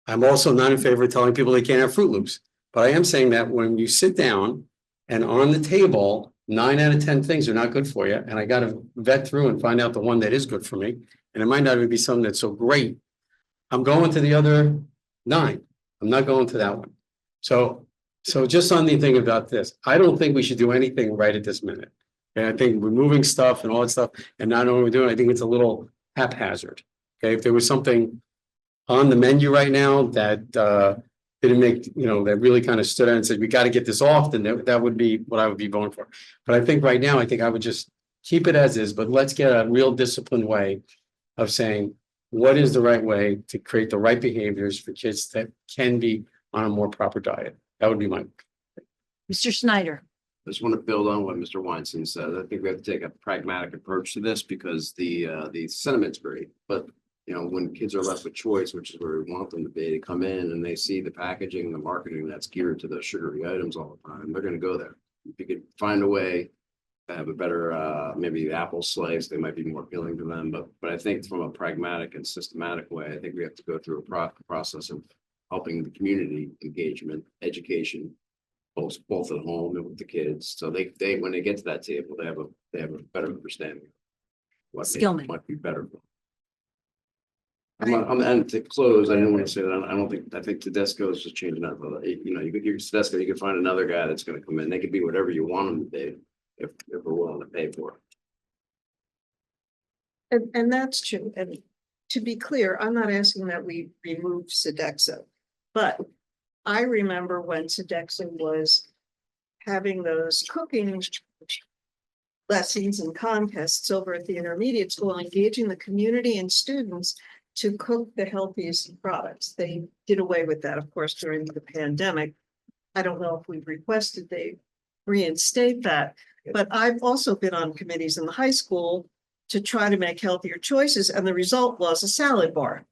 I'm also not in favor of telling people they can't have Fruit Loops. But I am saying that when you sit down and on the table, 9 out of 10 things are not good for you. And I got to vet through and find out the one that is good for me. And it might not even be something that's so great. I'm going to the other 9. I'm not going to that one. So just on the thing about this, I don't think we should do anything right at this minute. And I think removing stuff and all that stuff and not knowing what we're doing, I think it's a little haphazard. Okay, if there was something on the menu right now that didn't make, that really kind of stood out and said, we got to get this off, then that would be what I would be voting for. But I think right now, I think I would just keep it as is, but let's get a real disciplined way of saying, what is the right way to create the right behaviors for kids that can be on a more proper diet? That would be my. Mr. Snyder. I just want to build on what Mr. Weinstein said. I think we have to take a pragmatic approach to this because the sentiment's great, but when kids are left with choice, which is where we want them to be, to come in and they see the packaging, the marketing that's geared to the sugary items all the time, they're going to go there. If you could find a way to have a better, maybe apple slice, they might be more appealing to them. But I think from a pragmatic and systematic way, I think we have to go through a process of helping the community engagement, education, both at home and with the kids. So they when they get to that table, they have a better understanding of what might be better for them. And to close, I didn't want to say that. I think Tedesco is just changing up. You could Tedesco, you could find another guy that's going to come in. They could be whatever you want them to be if we're willing to pay for it. And that's true. And to be clear, I'm not asking that we remove Sodexo, but I remember when Sodexo was having those cooking lessons and contests over at the intermediate school, engaging the community and students to cook the healthiest products. They did away with that, of course, during the pandemic. I don't know if we've requested they reinstate that, but I've also been on committees in the high school to try to make healthier choices, and the result was a salad bar.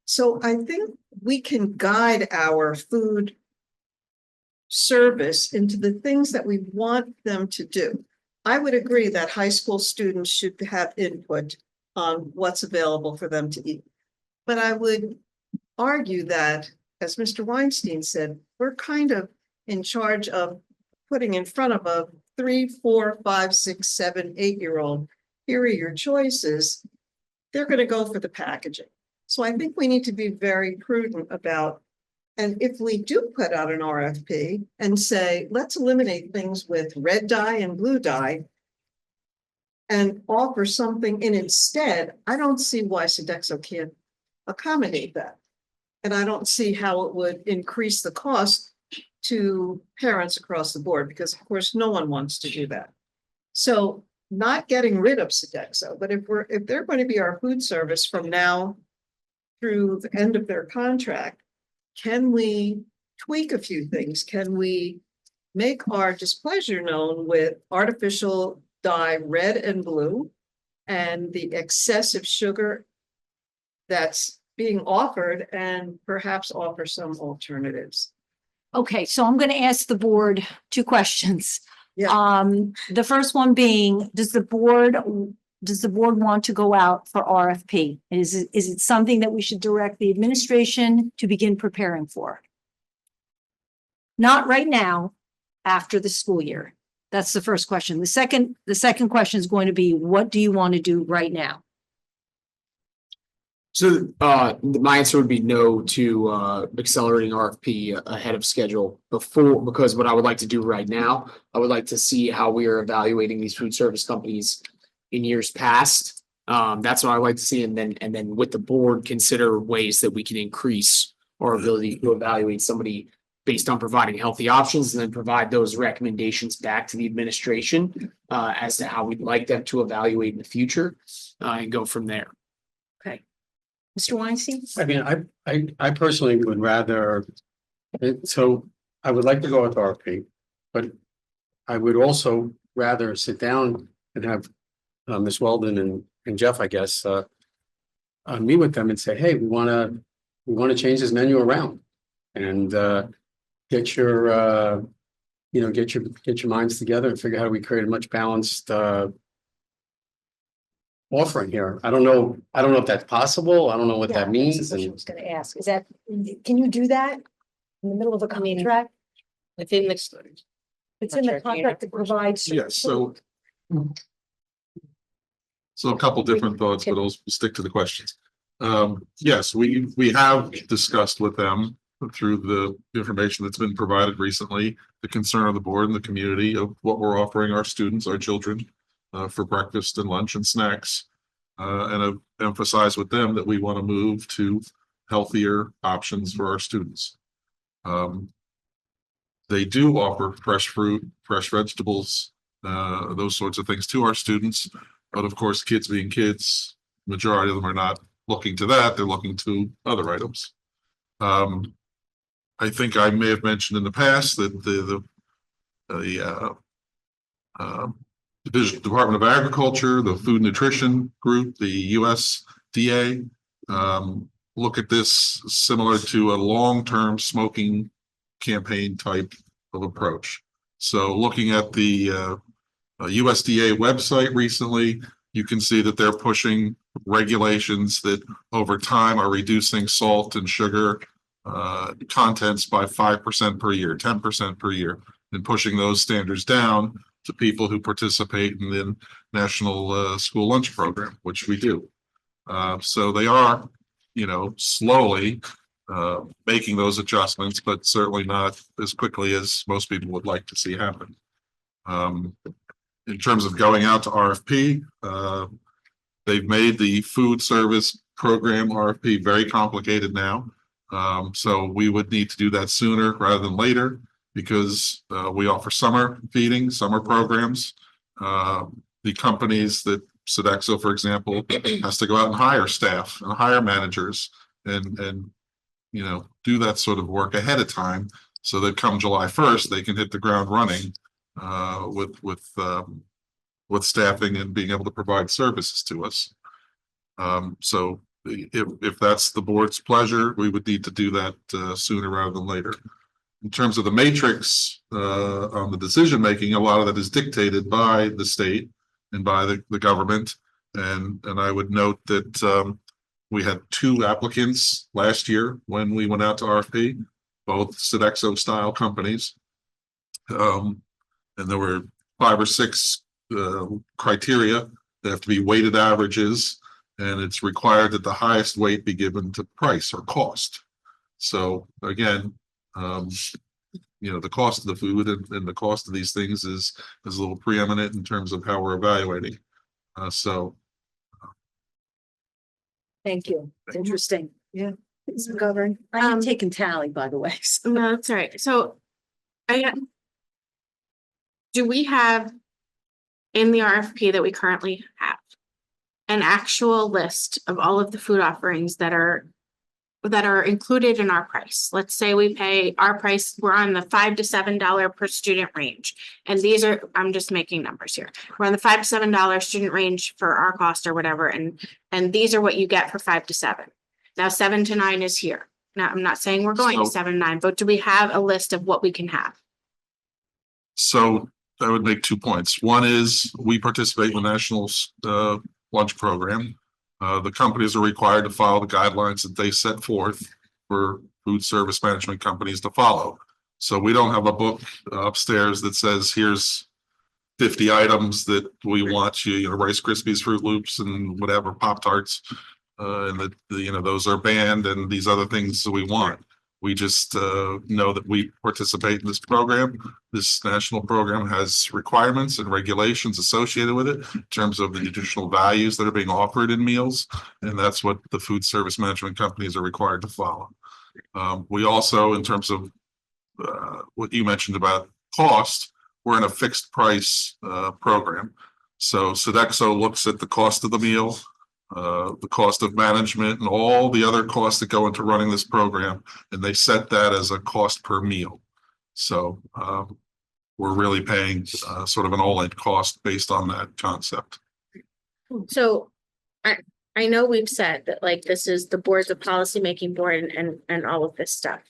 So I think we can guide our food service into the things that we want them to do. I would agree that high school students should have input on what's available for them to eat. But I would argue that, as Mr. Weinstein said, we're kind of in charge of putting in front of a 3, 4, 5, 6, 7, 8-year-old, here are your choices. They're going to go for the packaging. So I think we need to be very prudent about, and if we do put out an RFP and say, let's eliminate things with red dye and blue dye and offer something in instead, I don't see why Sodexo can't accommodate that. And I don't see how it would increase the cost to parents across the board, because of course, no one wants to do that. So not getting rid of Sodexo, but if they're going to be our food service from now through the end of their contract, can we tweak a few things? Can we make our displeasure known with artificial dye red and blue and the excessive sugar that's being offered, and perhaps offer some alternatives? Okay, so I'm going to ask the board 2 questions. Yeah. The first one being, does the board want to go out for RFP? Is it something that we should direct the administration to begin preparing for? Not right now, after the school year. That's the first question. The second question is going to be, what do you want to do right now? So my answer would be no to accelerating RFP ahead of schedule because what I would like to do right now, I would like to see how we are evaluating these food service companies in years past. That's what I'd like to see, and then with the board, consider ways that we can increase our ability to evaluate somebody based on providing healthy options, and then provide those recommendations back to the administration as to how we'd like them to evaluate in the future and go from there. Okay. Mr. Weinstein? I mean, I personally would rather, so I would like to go with RFP, but I would also rather sit down and have Ms. Weldon and Jeff, I guess, meet with them and say, hey, we want to change this menu around and get your minds together and figure out how we create a much balanced offering here. I don't know if that's possible. I don't know what that means. I And was gonna ask, is that, can you do that in the middle of a contract? Within the studies. It's in the contract that provides. Yes, so a couple different thoughts, but I'll stick to the questions. Yes, we have discussed with them through the information that's been provided recently, the concern of the board and the community of what we're offering our students, our children, for breakfast and lunch and snacks. And I've emphasized with them that we want to move to healthier options for our students. They do offer fresh fruit, fresh vegetables, those sorts of things to our students. But of course, kids being kids, majority of them are not looking to that. They're looking to other items. I think I may have mentioned in the past that the Department of Agriculture, the Food Nutrition Group, the USDA, look at this similar to a long-term smoking campaign type of approach. So looking at the USDA website recently, you can see that they're pushing regulations that over time are reducing salt and sugar contents by 5% per year, 10% per year, and pushing those standards down to people who participate in the National School Lunch Program, which we do. So they are, slowly making those adjustments, but certainly not as quickly as most people would like to see happen. In terms of going out to RFP, they've made the food service program RFP very complicated now. So we would need to do that sooner rather than later because we offer summer feeding, summer programs. The companies that Sodexo, for example, has to go out and hire staff and hire managers and do that sort of work ahead of time so that come July 1st, they can hit the ground running with staffing and being able to provide services to us. So if that's the board's pleasure, we would need to do that sooner rather than later. In terms of the matrix on the decision making, a lot of that is dictated by the state and by the government. And I would note that we had 2 applicants last year when we went out to RFP, both Sodexo style companies. And there were 5 or 6 criteria that have to be weighted averages, and it's required that the highest weight be given to price or cost. So again, the cost of the food and the cost of these things is a little preeminent in terms of how we're evaluating. Thank you. It's interesting. Yeah. It's McGovern. I'm taking tally, by the way. so- No, that's all right. So do we have in the RFP that we currently have an actual list of all of the food offerings that are included in our price? Let's say we pay our price, we're on the $5 to $7 per student range. And these are, I'm just making numbers here. We're on the $5 to $7 student range for our cost or whatever. And these are what you get for 5 to 7. Now 7 to 9 is here. Now, I'm not saying we're going to 7 to 9, but do we have a list of what we can have? So I would make 2 points. One is we participate in the National Lunch Program. The companies are required to follow the guidelines that they set forth for food service management companies to follow. So we don't have a book upstairs that says here's 50 items that we want you, Rice Krispies, Fruit Loops, and whatever, Pop-Tarts, and that those are banned and these other things that we want. We just know that we participate in this program. This national program has requirements and regulations associated with it in terms of the nutritional values that are being offered in meals. And that's what the food service management companies are required to follow. We also, in terms of what you mentioned about cost, we're in a fixed price program. So Sodexo looks at the cost of the meal, the cost of management and all the other costs that go into running this program, and they set that as a cost per meal. So we're really paying sort of an all-in cost based on that concept. So I know we've said that this is the board's a policymaking board and all of this stuff.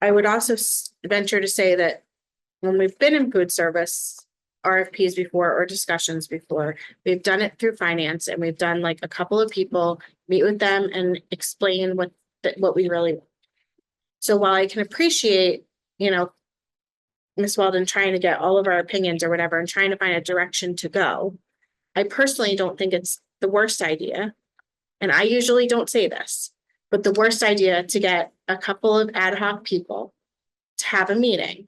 I would also venture to say that when we've been in food service, RFPs before or discussions before. We've done it through finance and we've done like a couple of people, meet with them and explain what we really want. So while I can appreciate, you know, Ms. Weldon trying to get all of our opinions or whatever and trying to find a direction to go, I personally don't think it's the worst idea. And I usually don't say this, but the worst idea to get a couple of ad hoc people to have a meeting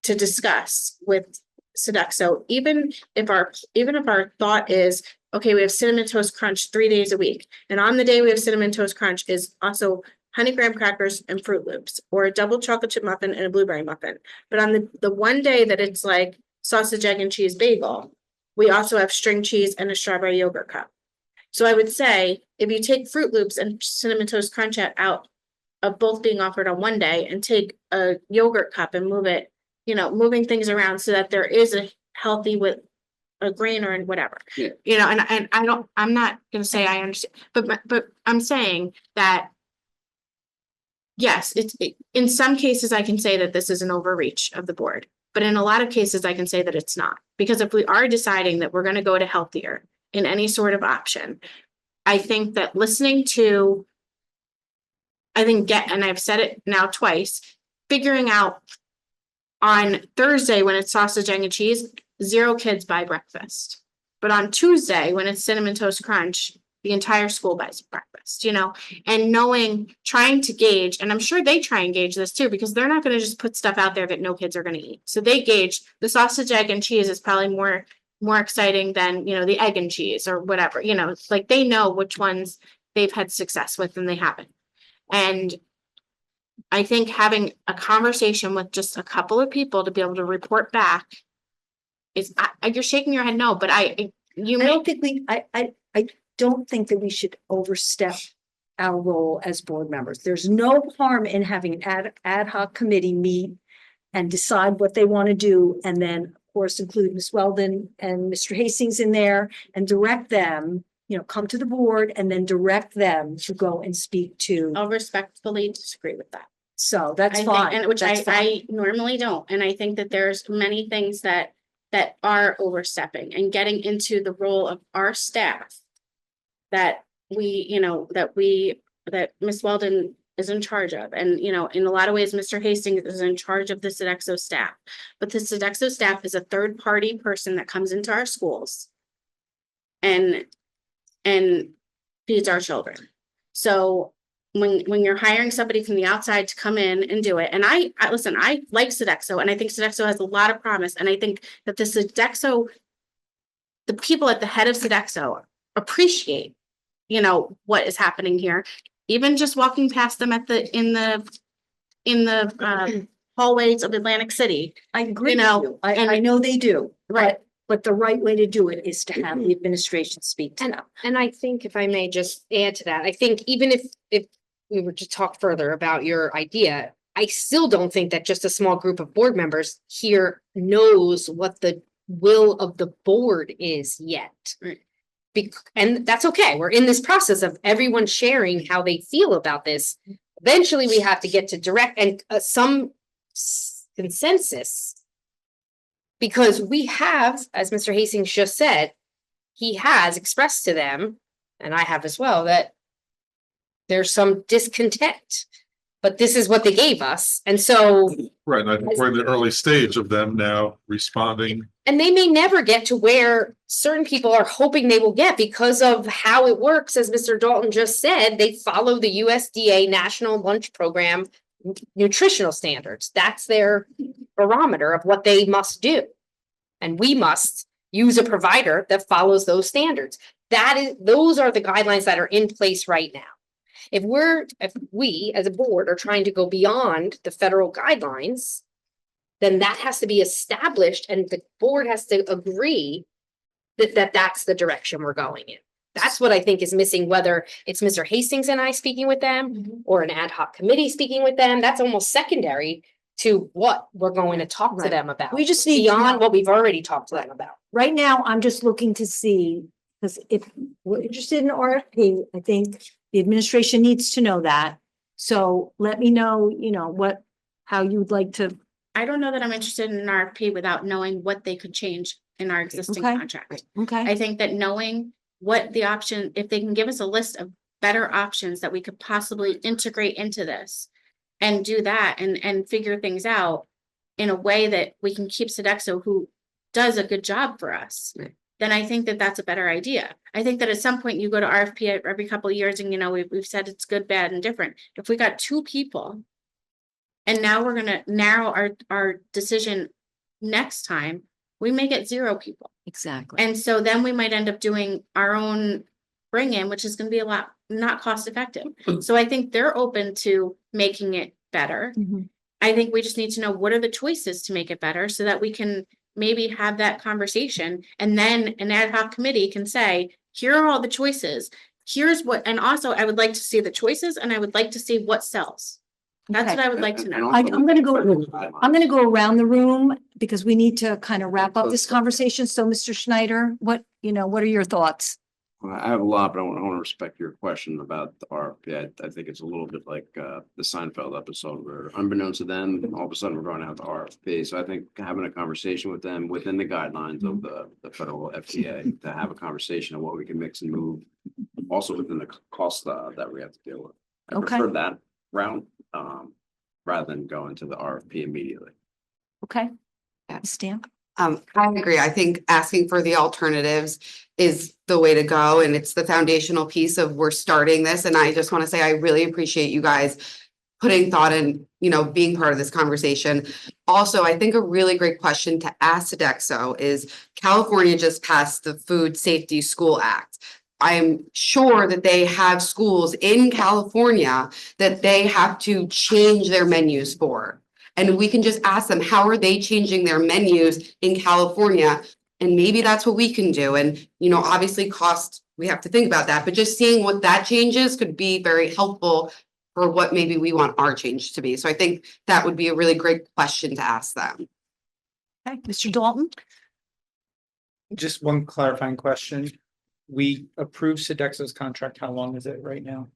to discuss with Sodexo, even if our thought is, okay, we have Cinnamon Toast Crunch 3 days a week. And on the day we have Cinnamon Toast Crunch is also honey graham crackers and Fruit Loops, or a double chocolate chip muffin and a blueberry muffin. But on the one day that it's like sausage, egg, and cheese bagel, we also have string cheese and a strawberry yogurt cup. So I would say, if you take Fruit Loops and Cinnamon Toast Crunch out of both being offered on one day and take a yogurt cup and move it, you know, moving things around so that there is a healthy with a grain or whatever, Yeah. you know, and I'm not gonna say I understand, but I'm saying that yes, in some cases I can say that this is an overreach of the board, but in a lot of cases I can say that it's not. Because if we are deciding that we're gonna go to healthier in any sort of option, I think that listening to, and I've said it now twice, figuring out on Thursday when it's sausage, egg, and cheese, 0 kids buy breakfast. But on Tuesday, when it's Cinnamon Toast Crunch, the entire school buys breakfast, you know, and trying to gauge, and I'm sure they try and gauge this too, because they're not going to just put stuff out there that no kids are going to eat. So they gauge the sausage, egg, and cheese is probably more exciting than, you know, the egg and cheese or whatever, you know, it's like they know which ones they've had success with and they haven't. And I think having a conversation with just a couple of people to be able to report back is, you're shaking your head no, but I don't think that we should overstep our role as board members. There's no harm in having an ad hoc committee meet and decide what they want to do. And then, of course, include Ms. Weldon and Mr. Hastings in there and direct them, you know, come to the board and then direct them to go and speak to. I'll respectfully disagree with that. So that's I think- fine. And which That's fine. I normally don't. And I think that there's many things that are overstepping and getting into the role of our staff that that Ms. Weldon is in charge of. And, you know, in a lot of ways, Mr. Hastings is in charge of the Sodexo staff. But the Sodexo staff is a third-party person that comes into our schools and feeds our children. So when you're hiring somebody from the outside to come in and do it, and I listen, I like Sodexo, and I think Sodexo has a lot of promise, and I think that the people at the head of Sodexo appreciate, you know, what is happening here. Even just walking past them in the hallways of Atlantic City. I agree You with know, you. and- I know they do. Right. But the right way to do it is to have the administration speak to them. And I think if I may just add to that, I think even if we were to talk further about your idea, I still don't think that just a small group of board members here knows what the will of the board is yet. Right. And that's okay. We're in this process of everyone sharing how they feel about this. Eventually, we have to get to direct and some consensus. Because we have, as Mr. Hastings just said, he has expressed to them, and I have as well, that there's some discontent. But this is what they gave us. And so, Right, and I think we're in the early stage of them now responding. and they may never get to where certain people are hoping they will get because of how it works. As Mr. Dalton just said, they follow the USDA National Lunch Program nutritional standards. That's their barometer of what they must do. And we must use a provider that follows those standards. Those are the guidelines that are in place right now. If we as a board are trying to go beyond the federal guidelines, then that has to be established and the board has to agree that that's the direction we're going in. That's what I think is missing, whether it's Mr. Hastings and I speaking with them or an ad hoc committee speaking with them. That's almost secondary to what we're going to talk to Right. them about. We just need to Beyond know. what we've already talked to them about. Right now, I'm just looking to see, because if we're interested in RFP, I think the administration needs to know that. So let me know, you know, how you would like to I don't know that I'm interested in an RFP without knowing what they could change in our existing Okay. contract. Okay, I think that knowing what the option, if they can give us a list of better options that we could possibly integrate into this and do that and figure things out in a way that we can keep Sodexo, who does a good job for us, Right. then I think that that's a better idea. I think that at some point you go to RFP every couple of years and, you know, we've said it's good, bad, and different. If we got 2 people and now we're gonna narrow our decision next time, we may get 0 people. exactly. And so then we might end up doing our own bring in, which is gonna be a lot, not cost effective. So I think they're open to making it better. Mhm. I think we just need to know what are the choices to make it better so that we can maybe have that conversation. And then an ad hoc committee can say, here are all the choices. Here's what, and also I would like to see the choices and I would like to see what sells. That's Okay. what I would like to And know. also- I'm gonna go around the room because we need to kind of wrap up this conversation. So, Mr. Schneider, what are your thoughts? I have a lot, but I want to respect your question about the RFP. I think it's a little bit like the Seinfeld episode where unbeknownst to them, all of a sudden we're going out to RFP. So I think having a conversation with them within the guidelines of the federal FDA to have a conversation on what we can mix and move, also within the cost that we have to deal with. I Okay. prefer that route rather than go into the RFP immediately. Okay. Yeah. Stan? I agree. I think asking for the alternatives is the way to go, and it's the foundational piece of we're starting this. And I just want to say, I really appreciate you guys putting thought in, being part of this conversation. Also, I think a really great question to ask Sodexo is California just passed the Food Safety School Act. I'm sure that they have schools in California that they have to change their menus for. And we can just ask them, how are they changing their menus in California? And maybe that's what we can do. And, obviously cost, we have to think about that, but just seeing what that changes could be very helpful for what maybe we want our change to be. So I think that would be a really great question to ask them. Okay, Mr. Dalton? Just one clarifying question. We approved Sodexo's contract. How long is it right now?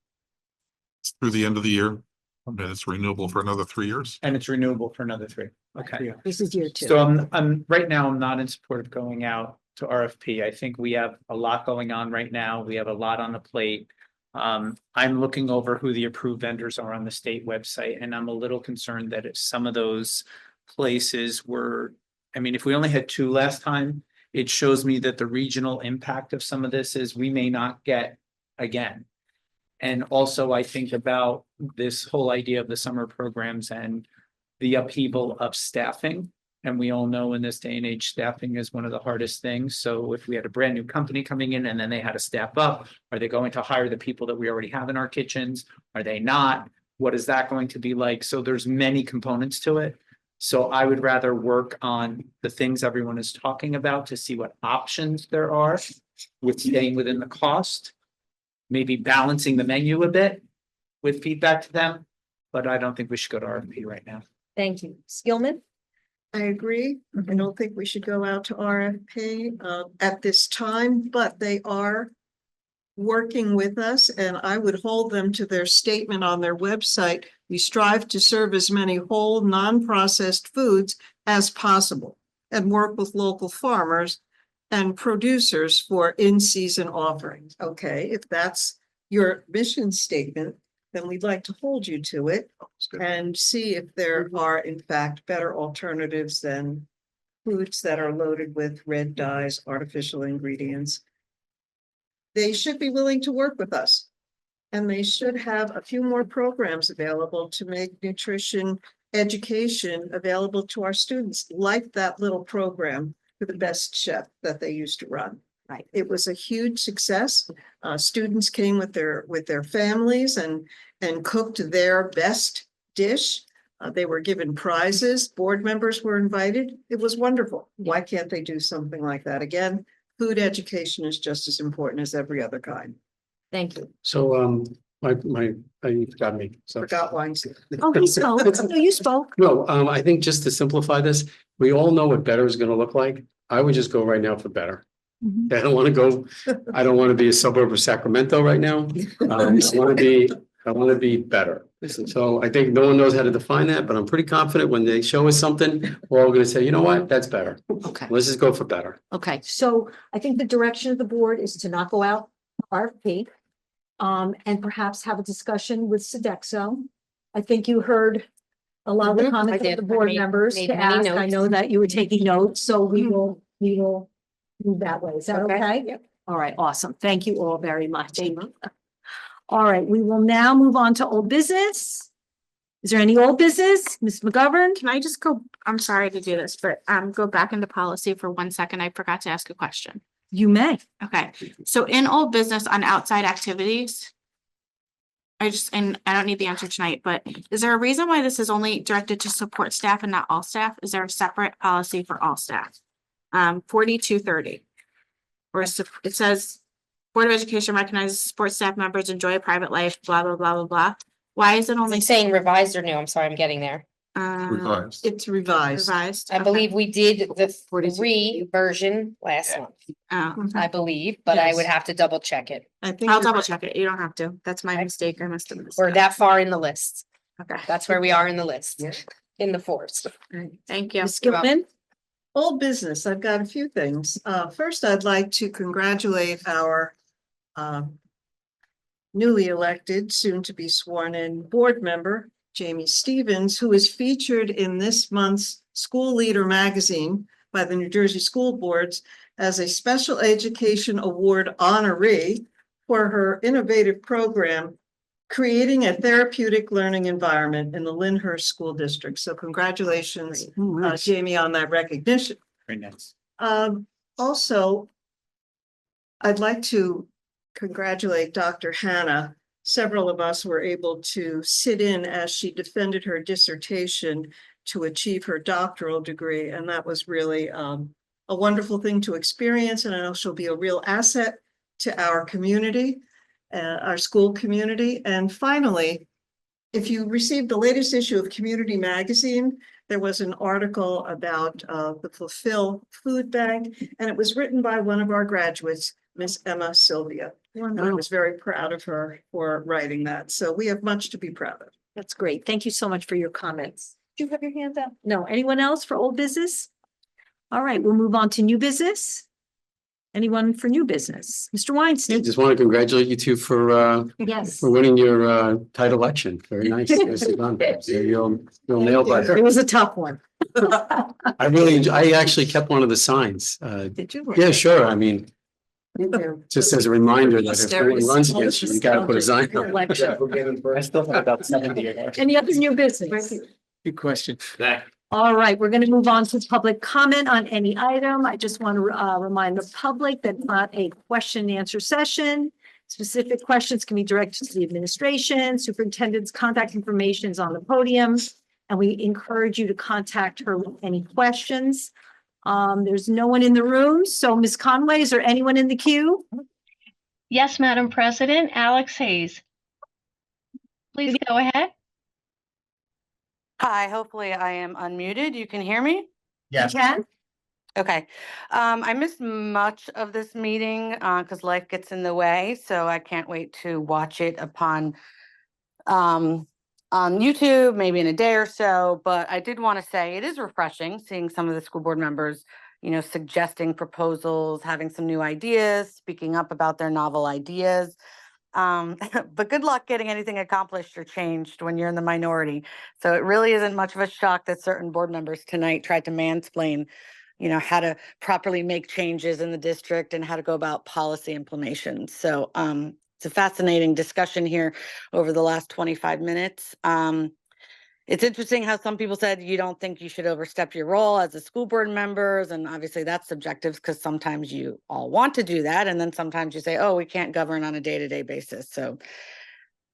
Through the end of the year, and it's renewable for another 3 years. And it's renewable for another 3. Okay. This is year 2. So I'm right now, I'm not in support of going out to RFP. I think we have a lot going on right now. We have a lot on the plate. I'm looking over who the approved vendors are on the state website, and I'm a little concerned that if some of those places were, if we only had 2 last time, it shows me that the regional impact of some of this is we may not get again. And also I think about this whole idea of the summer programs and the upheaval of staffing. And we all know in this day and age, staffing is one of the hardest things. So if we had a brand new company coming in and then they had to staff up, are they going to hire the people that we already have in our kitchens? Are they not? What is that going to be like? So there's many components to it. So I would rather work on the things everyone is talking about to see what options there are with staying within the cost. Maybe balancing the menu a bit with feedback to them, but I don't think we should go to RFP right now. Thank you. Skillman? I agree. I don't think we should go out to RFP at this time, but they are working with us, and I would hold them to their statement on their website. We strive to serve as many whole, non-processed foods as possible and work with local farmers and producers for in-season offerings. Okay, if that's your mission statement, then we'd like to hold you to it and see if there are in fact better alternatives than foods that are loaded with red dyes, artificial ingredients. They should be willing to work with us. And they should have a few more programs available to make nutrition education available to our students, like that little program for the best chef that they used to run. Right. It was a huge success. Students came with their families and cooked their best dish. They were given prizes. Board members were invited. It was wonderful. Why can't they do something like that again? Food education is just as important as every other kind. Thank you. So, you got me. So. Forgot wines. Oh, he spoke. No, you spoke. No, I think just to simplify this, we all know what better is gonna look like. I would just go right now for better. Mhm. I don't want to be a suburb of Sacramento right now. I want to be better. Listen, so I think no one knows how to define that, but I'm pretty confident when they show us something, we're all gonna say, you know what, that's better. Okay. Let's just go for better. Okay, so I think the direction of the board is to not go out RFP. And perhaps have a discussion with Sodexo. I think you heard a lot of the Mhm, I comments of did. the I board made- members made to many ask. I notes. know that you were taking notes, so we will move that way. Is that Okay, okay? yep. All right, awesome. Thank you all very much. All right, we will now move on to old business. Is there any old business? Ms. McGovern? Can I just go, I'm sorry to do this, but go back into policy for 1 second. I forgot to ask a question. You may. Okay, so in old business on outside activities. And I don't need the answer tonight, but is there a reason why this is only directed to support staff and not all staff? Is there a separate policy for all staff? 4230. Or it says, Board of Education recognizes support staff members enjoy a private life, blah, blah, blah, blah, blah. Why is it Am only I saying revised or new? I'm sorry, I'm getting there. Revised. It's revised. revised? I Okay. believe we did the 42. three version last month, Oh, I believe, but I would Yes. have to double check it. I think. I'll you're double right. check it. You don't have to. That's my mistake. I must have missed. We're it. that far in the list. Okay, That's where we are in the list, in the force. thank you. Ms. Gilman? Old business, I've got a few things. First, I'd like to congratulate our newly elected, soon to be sworn in board member, Jamie Stevens, who is featured in this month's School Leader magazine by the New Jersey School Boards as a Special Education Award honoree for her innovative program, Creating a Therapeutic Learning Environment in the Lyndhurst School District. So congratulations, Jamie, on that recognition. Very nice. Also, I'd like to congratulate Dr. Hannah. Several of us were able to sit in as she defended her dissertation to achieve her doctoral degree, and that was really a wonderful thing to experience, and I know she'll be a real asset to our community, our school community. And finally, if you received the latest issue of Community Magazine, there was an article about the Fulfill Food Bank, and it was written by one of our graduates, Miss Emma Sylvia. And I was very proud of her for writing that. So we have much to be proud of. That's great. Thank you so much for your comments. Do you have your hand up? No. Anyone else for old business? All right, we'll move on to new business. Anyone for new business? Mr. I Weinstein? just want to congratulate you two for Yes. winning your title election. Very nice. Nicely done. So you'll nail that. It was a tough one. I actually kept one of the signs. Did you? Yeah, sure. I mean, just as a reminder that if anyone runs against you, you gotta put a sign up. Election. I still have about 70 of those. Any other new business? Good question. All right, we're going to move on to public comment on any item. I just want to remind the public that it's not a question and answer session. Specific questions can be directed to the administration. Superintendent's contact information is on the podium, and we encourage you to contact her with any questions. There's no one in the room. So Ms. Conway, is there anyone in the queue? Yes, Madam President, Alex Hayes. Please go ahead. Hi, hopefully I am unmuted. You can hear me? Yes. Ken? Okay. I missed much of this meeting because life gets in the way, so I can't wait to watch it upon on YouTube, maybe in a day or so. But I did want to say it is refreshing seeing some of the school board members, suggesting proposals, having some new ideas, speaking up about their novel ideas. But good luck getting anything accomplished or changed when you're in the minority. So it really isn't much of a shock that certain board members tonight tried to mansplain, how to properly make changes in the district and how to go about policy implementation. So it's a fascinating discussion here over the last 25 minutes. It's interesting how some people said you don't think you should overstep your role as a school board members. And obviously that's subjective because sometimes you all want to do that. And then sometimes you say, oh, we can't govern on a day-to-day basis. So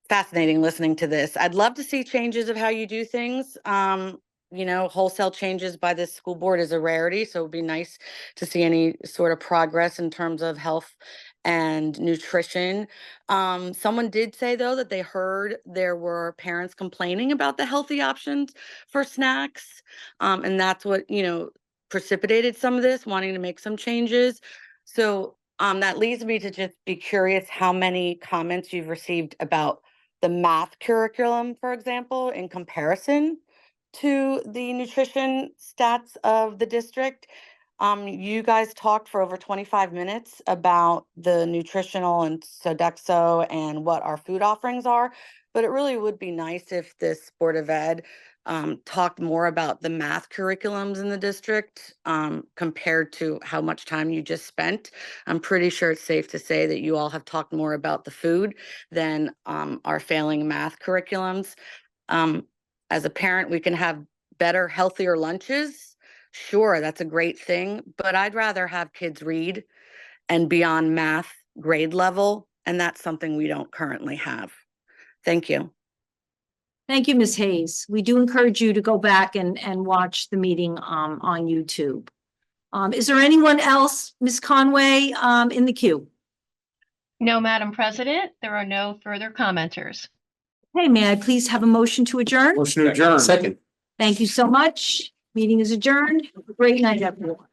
fascinating listening to this. I'd love to see changes of how you do things. Wholesale changes by this school board is a rarity. So it'd be nice to see any sort of progress in terms of health and nutrition. Someone did say, though, that they heard there were parents complaining about the healthy options for snacks. And that's what, precipitated some of this, wanting to make some changes. So that leads me to just be curious how many comments you've received about the math curriculum, for example, in comparison to the nutrition stats of the district. You guys talked for over 25 minutes about the nutritional and Sodexo and what our food offerings are. But it really would be nice if this Board of Ed talked more about the math curriculums in the district compared to how much time you just spent. I'm pretty sure it's safe to say that you all have talked more about the food than our failing math curriculums. As a parent, we can have better, healthier lunches. Sure, that's a great thing, but I'd rather have kids read and be on math grade level, and that's something we don't currently have. Thank you. Thank you, Ms. Hayes. We do encourage you to go back and watch the meeting on YouTube. Is there anyone else, Ms. Conway, in the queue? No, Madam President, there are no further commenters. Hey, may I please have a motion to adjourn? Motion to adjourn. Second. Thank you so much. Meeting is adjourned. Have a great night, everyone.